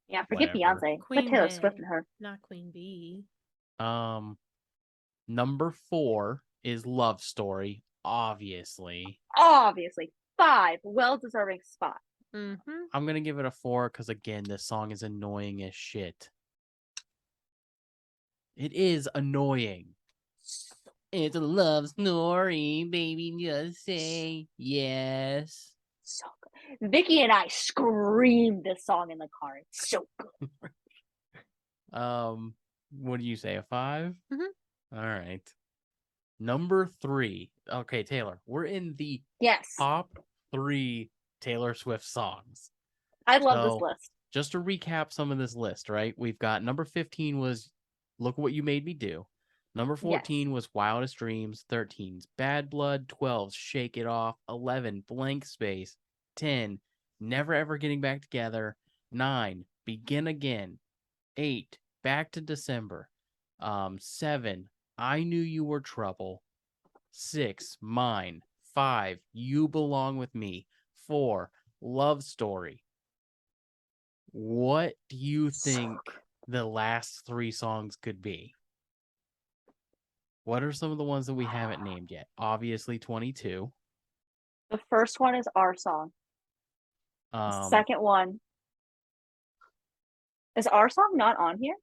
Yeah, forget Whatever. Beyonce. Queen Put Taylor Bey, Swift in her. not Queen Bee. Number 4 is Love Story, obviously. Obviously. 5. Well deserving spot. Mm-hmm. I'm gonna give it a 4 because again, this song is annoying as shit. It is annoying. It's a love story, baby. Just say yes. So good. Vicky and I screamed this song in the car. It's so good. What do you say? A 5? Mhm. All right. Number 3. Okay, Taylor, we're in the Yes. top 3 Taylor Swift songs. I love this list. Just to recap some of this list, right? We've got number 15 was Look What You Made Me Do. Number 14 was Wildest Dreams. 13's Bad Blood. 12's Shake It Off. 11, Blank Space. 10, Never Ever Getting Back Together. 9, Begin Again. 8, Back to December. 7, I Knew You Were Trouble. 6, Mine. 5, You Belong With Me. 4, Love Story. What do you think the last 3 songs could be? What are some of the ones that we haven't named yet? Obviously 22. The first one is Our Song. The second one is Our Song not on here?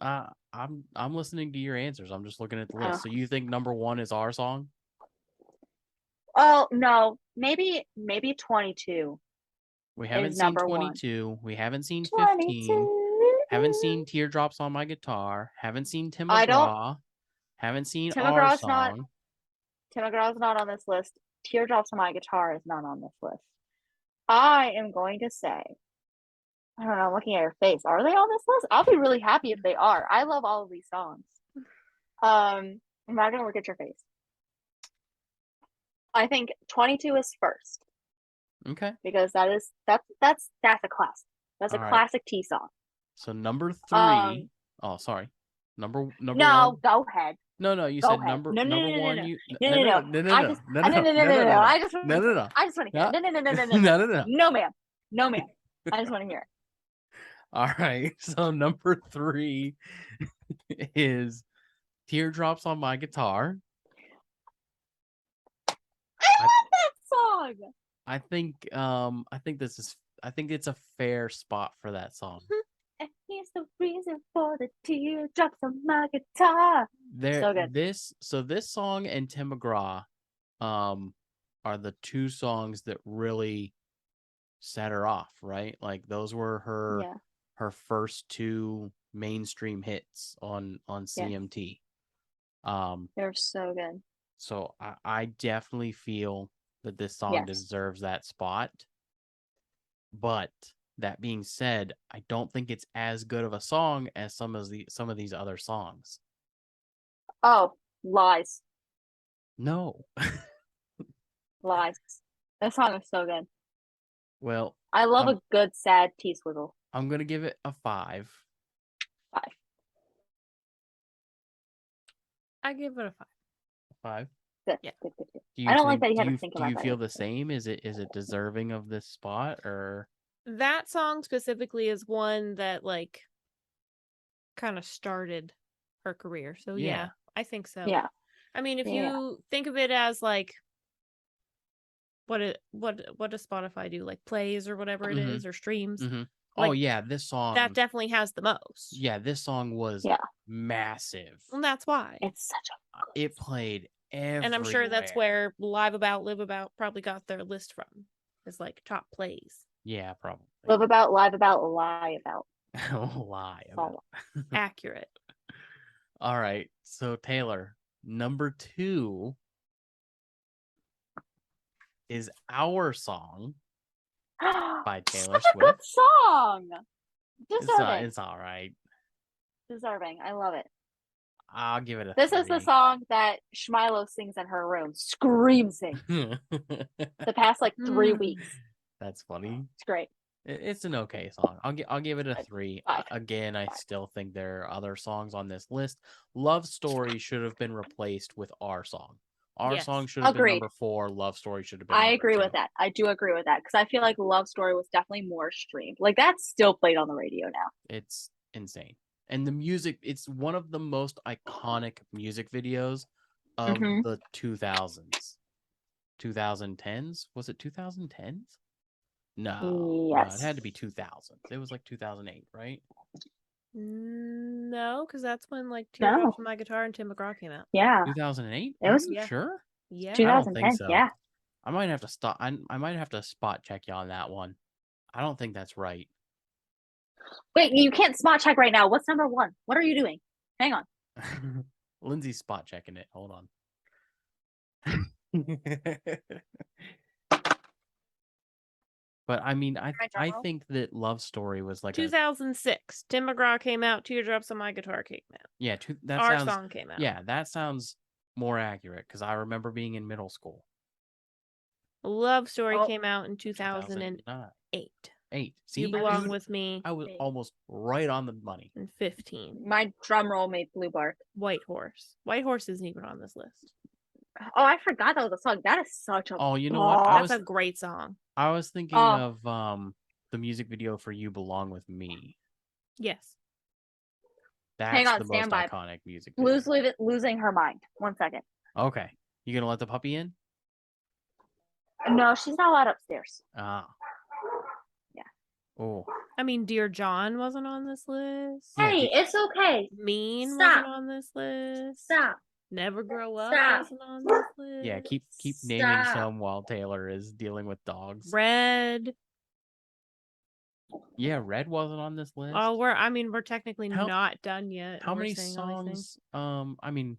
I'm listening to your answers. I'm just looking at the list. So you think number 1 is Our Song? Oh no, maybe 22. We haven't is seen number 22. We haven't seen 15. 22. Haven't seen Teardrops on My Guitar. Haven't seen Tim I don't- McGraw. Haven't seen Tim Our McGraw's Song. Tim McGraw's not on this list. Teardrops on My Guitar is not on this list. I am going to say, I don't know, I'm looking at your face. Are they on this list? I'll be really happy if they are. I love all of these songs. I'm not gonna look at your face. I think 22 is first Okay. because that's a classic. That's a All right. classic T song. So number 3. Oh, sorry. Number No, one. go ahead. No, you Go said ahead. number No. one. No. I just want to hear. I just want to hear. No. No, ma'am. No, ma'am. I just want to hear it. All right. So number 3 is Teardrops on My Guitar. I love that song. I think it's a fair spot for that song. And here's the reason for the teardrops on my guitar. So good. This song and Tim McGraw are the two songs that really set her off, right? Like those were her first 2 mainstream hits on CMT. They're so good. So I definitely feel that this song deserves that spot. But that being said, I don't think it's as good of a song as some of these other songs. Oh, lies. No. Lies. That song is so good. Well, I love a good sad T-swizzle. I'm gonna give it a 5. 5. I give it a 5. 5. Good. Yeah. Good. Do I don't like that you had to think about that. Do you feel the same? Is it deserving of this spot or? That song specifically is one that like kind of started her career. So yeah, I think so. Yeah. I mean, if you think of it as like what does Spotify do? Like plays or whatever it is, or streams. Mm-hmm. Like, oh yeah, this song that definitely has the most. Yeah, this song was massive. And that's why it's such a it played everywhere. And I'm sure that's where Live About probably got their list from. Is like top plays. Yeah, probably. Live About, Lie About, Lie About. Lie about. Accurate. All right. So Taylor, number 2 is Our Song by Taylor Such a good song. Deserving. It's all right. Deserving. I love it. I'll give it a This 3. is the song that Shmilo sings in her room. Sings. The past like 3 weeks. That's funny. It's great. It's an okay song. I'll give it a 3. Again, I still think there are other songs on this list. Love Story should have been replaced with Our Song. Our Song should have been number 4. Love Story should have been. I agree 2. with that. I do agree with that because I feel like Love Story was definitely more streamed. Like that's still played on the radio now. It's insane. And the music, it's one of the most iconic music videos of the 2000s. 2010s? Was it 2010s? No. Yes. No, it had to be 2000. It was like 2008, right? No, because that's when like Teardrops on My Guitar and Tim McGraw came out. Yeah. 2008? It was sure? Yeah. 2010. I don't think so. Yeah. I might have to stop. I might have to spot check you on that one. I don't think that's right. Wait, you can't spot check right now. What's number 1? What are you doing? Hang on. Lindsay's spot checking it. Hold on. But I mean, I think that Love Story was like 2006. Tim McGraw came out. Teardrops on My Guitar came out. Yeah, Our Song came out. Yeah, that sounds more accurate because I remember being in middle school. Love Story came out in 2008. 8. See, You Belong With Me. I was almost right on the money. In 15. My drum roll made Blue Bark. White Horse. White Horse isn't even on this list. Oh, I forgot that was a song. That is such a. Oh, you know what? That's a great song. I was thinking of the music video for You Belong With Me. Yes. That's the most iconic music video. Losing her mind. 1 second. Okay. You gonna let the puppy in? No, she's not allowed upstairs. Ah. Yeah. Oh. I mean, Dear John wasn't on this list. Hey, it's okay. Mean wasn't on this list. Stop. Never Grow Up wasn't on this list. Yeah, keep naming some while Taylor is dealing with dogs. Red. Yeah, Red wasn't on this list. Oh, we're technically How- not done yet. How We're many saying all these things. songs? I mean,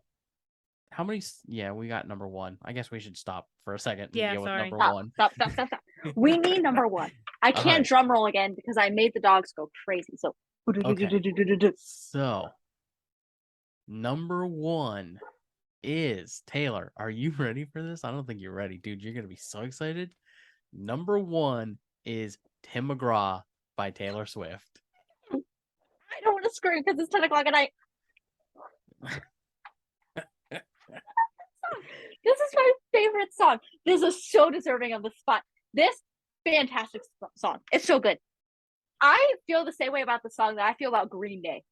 how many? Yeah, we got number one. I guess we should stop for a second and Yeah, deal with sorry. number Stop, one. stop. We need number one. I All can't right. drum roll again because I made the dogs go crazy. So, Okay. So, number one is Taylor. Are you ready for this? I don't think you're ready, dude. You're gonna be so excited. Number one is Tim McGraw by Taylor Swift. I don't want to scream because it's 10 o'clock at night. This is my favorite song. This is so deserving of the spot. This fantastic song. It's so good. I feel the same way about the song that I feel about Green Day.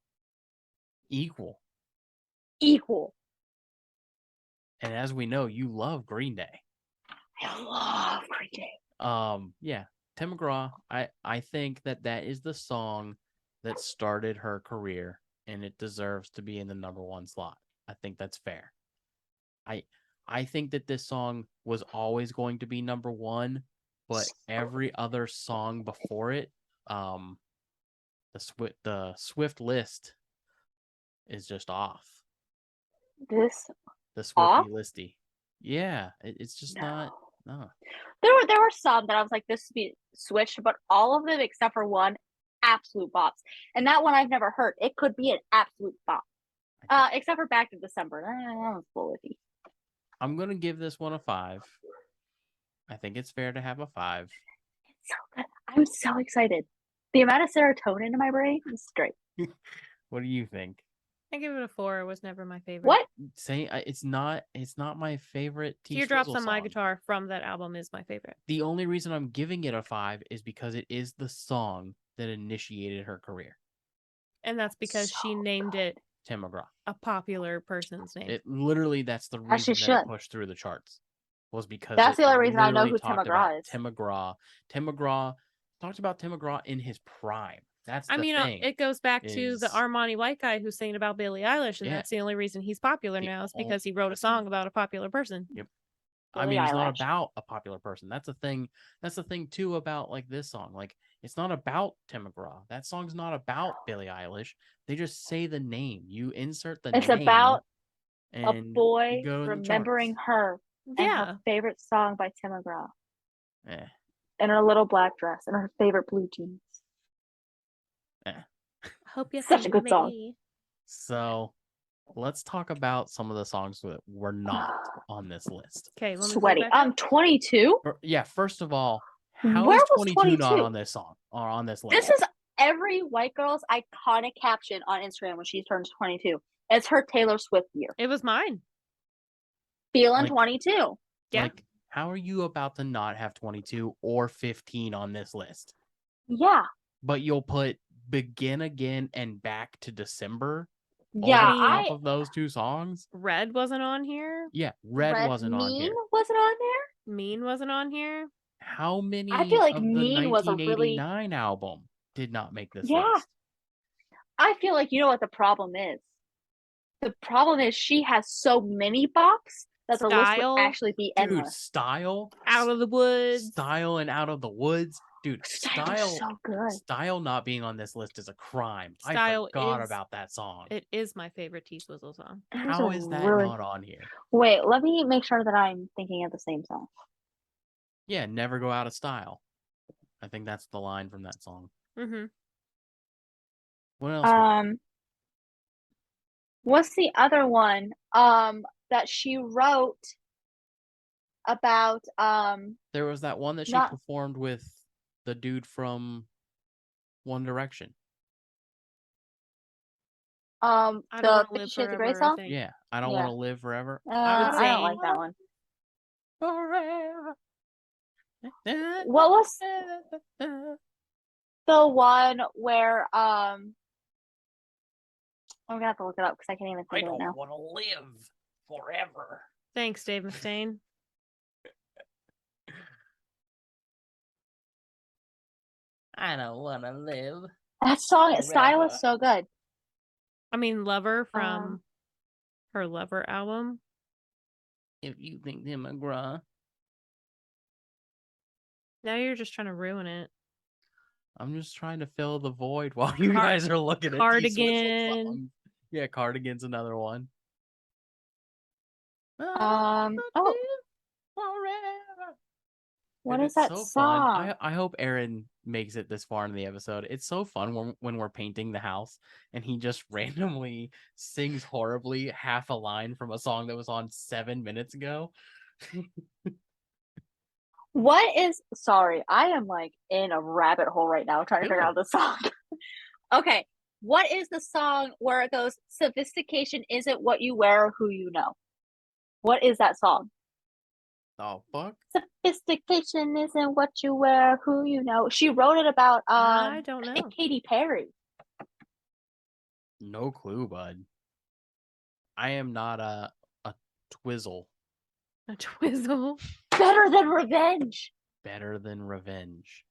Equal. And as we know, you love Green Day. I love Green Day. Yeah, Tim McGraw. I think that is the song that started her career, and it deserves to be in the number one slot. I think that's fair. I think that this song was always going to be number one, but every other song before it, the Swift list is just off. The Swifty listy. Yeah, it's just not. No. There were some that I was like, this would be switched, but all of them except for one, absolute bops. And that one I've never heard. It could be an absolute bop. Except for Back to December. That was bullshit. I'm gonna give this one a 5. I think it's fair to have a 5. It's so good. I'm so excited. The amount of serotonin in my brain is great. What do you think? I give it a 4. It was never my favorite. What? It's not my favorite. Teardrops on My Guitar from that album is my favorite. The only reason I'm giving it a 5 is because it is the song that initiated her career. And that's because she named it Tim McGraw, a popular person's name. It literally, that's the reason that it pushed through the charts. Was because that's the only reason I know who Tim McGraw is. Tim McGraw talked about Tim McGraw in his prime. That's the thing. It goes back to the Armani white guy who's singing about Billie Eilish, and that's the only reason he's popular now is because he wrote a song about a popular person. Yep. I mean, it's not about a popular person. That's the thing. That's the thing too about like this song. Like, it's not about Tim McGraw. That song's not about Billie Eilish. They just say the name. You insert the name. It's about a boy remembering her and her favorite song by Tim McGraw. And her little black dress and her favorite blue jeans. Hope you such a good song. So let's talk about some of the songs that were not on this list. Okay, sweaty. I'm 22. Yeah, first of all, how is 22 not on this song or on this list? This is every white girl's iconic caption on Instagram when she turns 22. It's her Taylor Swift year. It was mine. Feeling 22. Yeah. Like, how are you about to not have 22 or 15 on this list? Yeah. But you'll put Begin Again and Back to December on top of those two songs? Red wasn't on here. Yeah, Red wasn't on here. Mean wasn't on there. Mean wasn't on here. How many I feel like of the Mean 1989 album did not make this list? I feel like you know what the problem is. The problem is she has so many bops that the list would actually be endless. Dude, Style, Out of the Woods, Style and Out of the Woods. Dude, Style is so good. Style not being on this list is a crime. Style I forgot about that song. It is my favorite T-Swizzle song. How is that not on here? Wait, let me make sure that I'm thinking of the same song. Yeah, Never Go Out of Style. I think that's the line from that song. Mm-hmm. What else? What's the other one? That she wrote about. There was that one that she performed with the dude from One Direction. The 50 Shades of Grey song? Yeah, I Don't Want to Live Forever. I don't like that one. Forever. What was the one where I'm gonna have to look it up because I can't even think of it now. I don't want to live forever. Thanks, Dave Mustaine. I don't want to live. That song, Style is so good. I mean, Lover from her Lover album. If you think Tim McGraw. Now you're just trying to ruin it. I'm just trying to fill the void while you Car- guys are looking at these Whistle Cardigan. songs. Yeah, Cardigan's another one. Oh, Forever. what And is it's that so song? fun. I hope Aaron makes it this far in the episode. It's so fun when we're painting the house and he just randomly sings horribly half a line from a song that was on 7 minutes ago. What is? Sorry, I am like in a rabbit hole right now trying to figure out the song. Okay, what is the song where it goes? Sophistication isn't what you wear or who you know. What is that song? Oh, fuck. Sophistication isn't what you wear, who you know. She wrote it about I don't know. Katy Perry. No clue, bud. I am not a twizzle. A twizzle. Better Than Revenge. Better than revenge.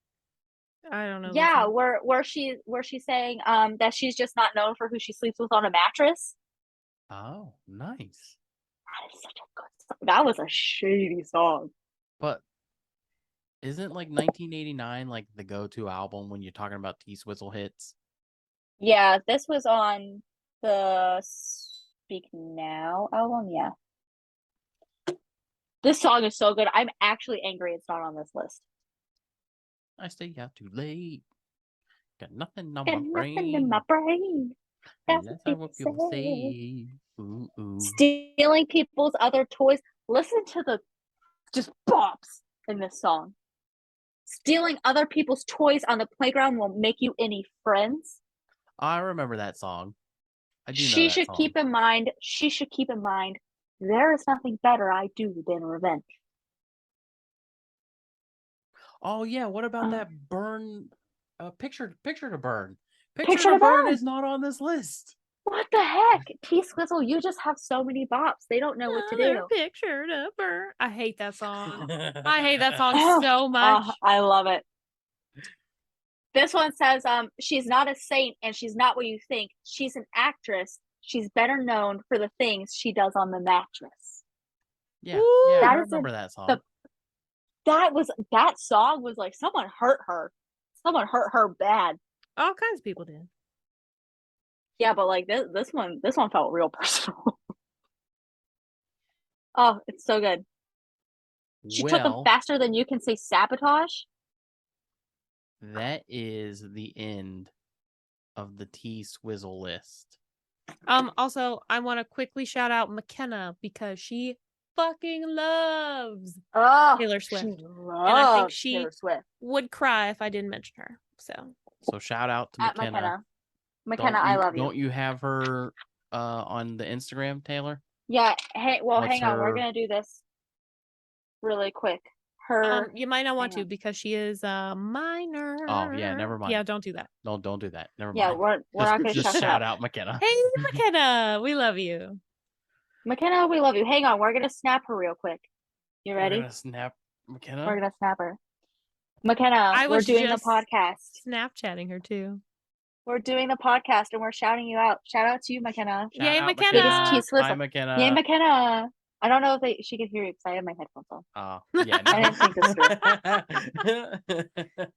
I don't know. Yeah, where she's saying that she's just not known for who she sleeps with on a mattress. Oh, nice. That is such a good song. That was a shady song. But isn't like 1989 like the go-to album when you're talking about T-Swizzle hits? Yeah, this was on the Speak Now album. Yeah. This song is so good. I'm actually angry it's not on this list. I stay out too late. Got nothing on Got my nothing brain. in my brain. That's Unless what I what people people say. say. Ooh, ooh. Stealing people's other toys. Listen to the just bops in this song. Stealing other people's toys on the playground won't make you any friends. I remember that song. I do know She that should song. keep in mind. There is nothing better I do than revenge. Oh yeah, what about that burn? Picture to burn. Picture to Burn is not on this list. What the heck? T-Swizzle, you just have so many bops. They don't know what to Another do. picture to burn. I hate that song. I hate that song so much. I love it. This one says, she's not a saint and she's not what you think. She's an actress. She's better known for the things she does on the mattress. Yeah, Ooh, yeah, I that is remember that song. That song was like someone hurt her. Someone hurt her bad. All kinds of people did. Yeah, but like this one felt real personal. Oh, it's so good. She took them faster than you can say sabotage. That is the end of the T-Swizzle list. Also, I want to quickly shout out McKenna because she fucking loves Taylor Swift. And I think she Taylor Swift would cry if I didn't mention her. So shout out to McKenna. McKenna, I love you. Don't you have her on the Instagram, Taylor? Yeah. Hey, well, What's hang on. We're her- gonna do this really quick. Her. You might not want hang to on. because she is a minor. Oh yeah, never mind. Yeah, don't do that. No, don't do that. Never Yeah, mind. we're not gonna just shout shout out. out McKenna. Hey, McKenna, we love you. McKenna, we love you. Hang on, we're gonna snap her real quick. You ready? We're gonna snap McKenna. We're gonna snap her. McKenna, we're doing the podcast. Snapchatting her too. We're doing the podcast and we're shouting you out. Shout out to you, McKenna. Yay, Shout out McKenna. Biggest T-Swizzle. Hi, McKenna. Yay, McKenna. I don't know if she can hear you because I have my headphones on. Oh, yeah. I didn't think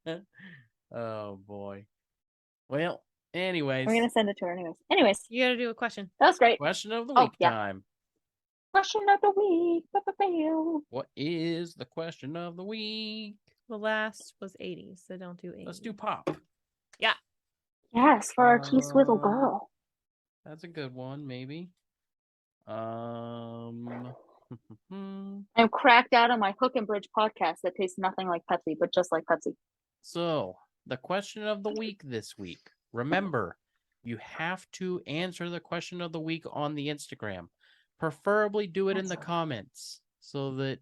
this Oh boy. Well, anyways. We're gonna send it to her anyways. You gotta do a question. That was great. Question of the Oh, week yeah. time. Question of the week. What is the question of the week? The last was 80s, so don't do 80s. Let's do pop. Yeah. Yes, for our T-Swizzle girl. That's a good one, maybe. I'm cracked out on my Hook and Bridge podcast that tastes nothing like Pepsi, but just like Pepsi. So, the question of the week this week. Remember, you have to answer the question of the week on the Instagram. Preferably do it in the comments so that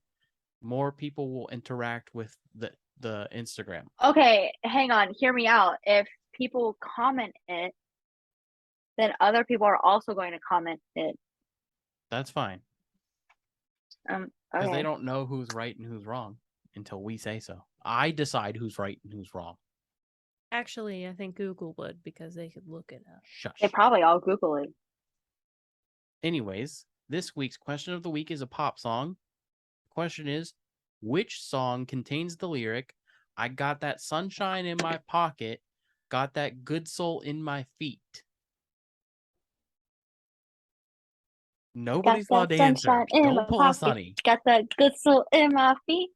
more people will interact with the Instagram. Okay, hang on. Hear me out. If people comment it, then other people are also going to comment it. That's fine. Because Okay. they don't know who's right and who's wrong until we say so. I decide who's right and who's wrong. Actually, I think Google would because they could look it up. Shush. They probably all Google it. Anyways, this week's question of the week is a pop song. The question is, which song contains the lyric, I got that sunshine in my pocket, got that good soul in my feet. Nobody's allowed to answer. Don't pull us, honey. Got that good soul in my feet.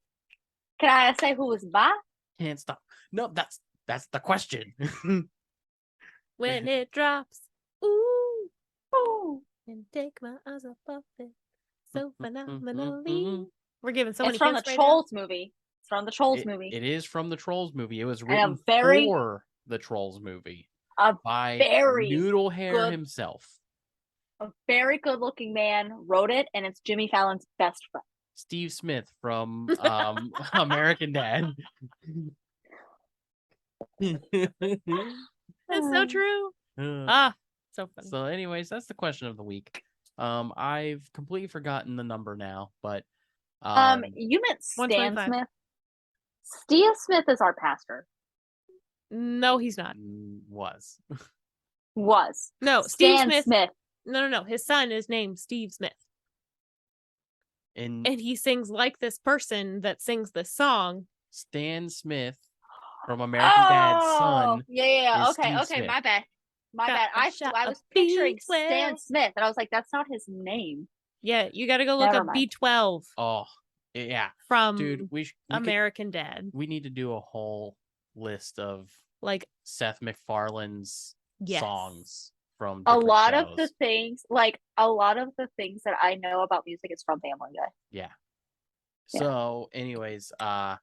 Can I say who was by? Can't stop. No, that's the question. When it drops, ooh, Ooh. and take my eyes off of it so phenomenally. We're giving so It's many from the hints right now. Trolls movie. It's from the Trolls movie. It is from the Trolls movie. It was And written a very- for the Trolls movie A by very Noodle Hair good- himself. A very good-looking man wrote it, and it's Jimmy Fallon's best friend. Steve Smith from American Dad. That's so true. So funny. So, anyways, that's the question of the week. I've completely forgotten the number now, but You meant Stan 125. Smith. Steve Smith is our pastor. No, he's not. was. No, Steve Stan Smith. No. His son is named Steve Smith. And he sings like this person that sings this song. Stan Smith from American Dad's son. Yeah. is Okay, Steve Smith. my bad. My Got bad. a I shot was of picturing B12. Stan Smith, and I was like, that's not his name. Yeah, you got to go look Never up mind. B12 Oh, yeah. from Dude, we American Dad. we need to do a whole list of Like, Seth MacFarlane's yes. songs from A different lot shows. of the things that I know about music is from Family Guy. Yeah. Yeah. So, anyways, that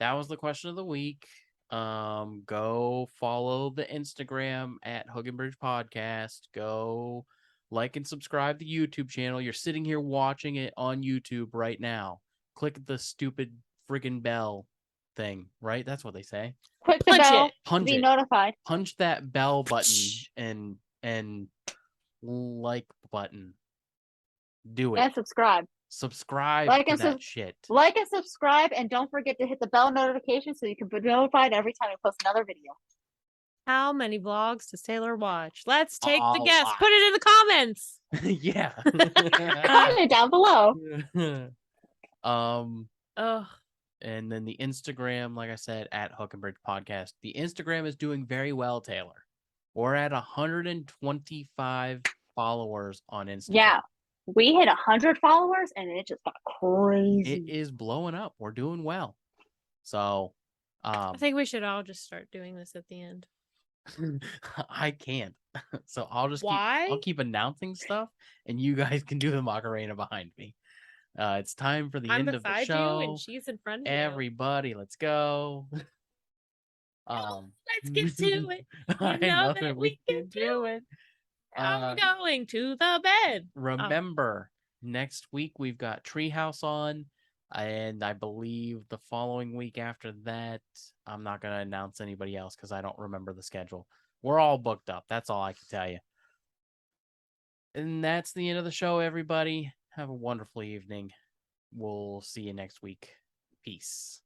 was the question of the week. Go follow the Instagram at Hook and Bridge Podcast. Go like and subscribe to the YouTube channel. You're sitting here watching it on YouTube right now. Click the stupid friggin' bell thing, right? That's what they say. Click Punch the bell it. to Punch be it. notified. Punch that bell button and like button. Do it. And subscribe. Subscribe Like to and that shit. Like and subscribe, and don't forget to hit the bell notification so you can be notified every time we post another video. How many vlogs does Taylor watch? Let's take the A guess. lot. Put it in the comments. Yeah. Comment down below. Oh, And then the Instagram, like I said, at Hook and Bridge Podcast. The Instagram is doing very well, Taylor. We're at 125 followers on Instagram. Yeah. We hit 100 followers, and it just got crazy. It is blowing up. We're doing well. So, I think we should all just start doing this at the end. I can't. So I'll just Why? I'll keep announcing stuff, and you guys can do the Macarena behind me. It's time for the I'm end of the beside show. you, and she's in front of you. Everybody, let's go. Let's get to it. I know know that that we we can do it. I'm going to the bed. Remember, next week we've got Treehouse on, and I believe the following week after that, I'm not going to announce anybody else because I don't remember the schedule. We're all booked up. That's all I can tell you. And that's the end of the show, everybody. Have a wonderful evening. We'll see you next week. Peace.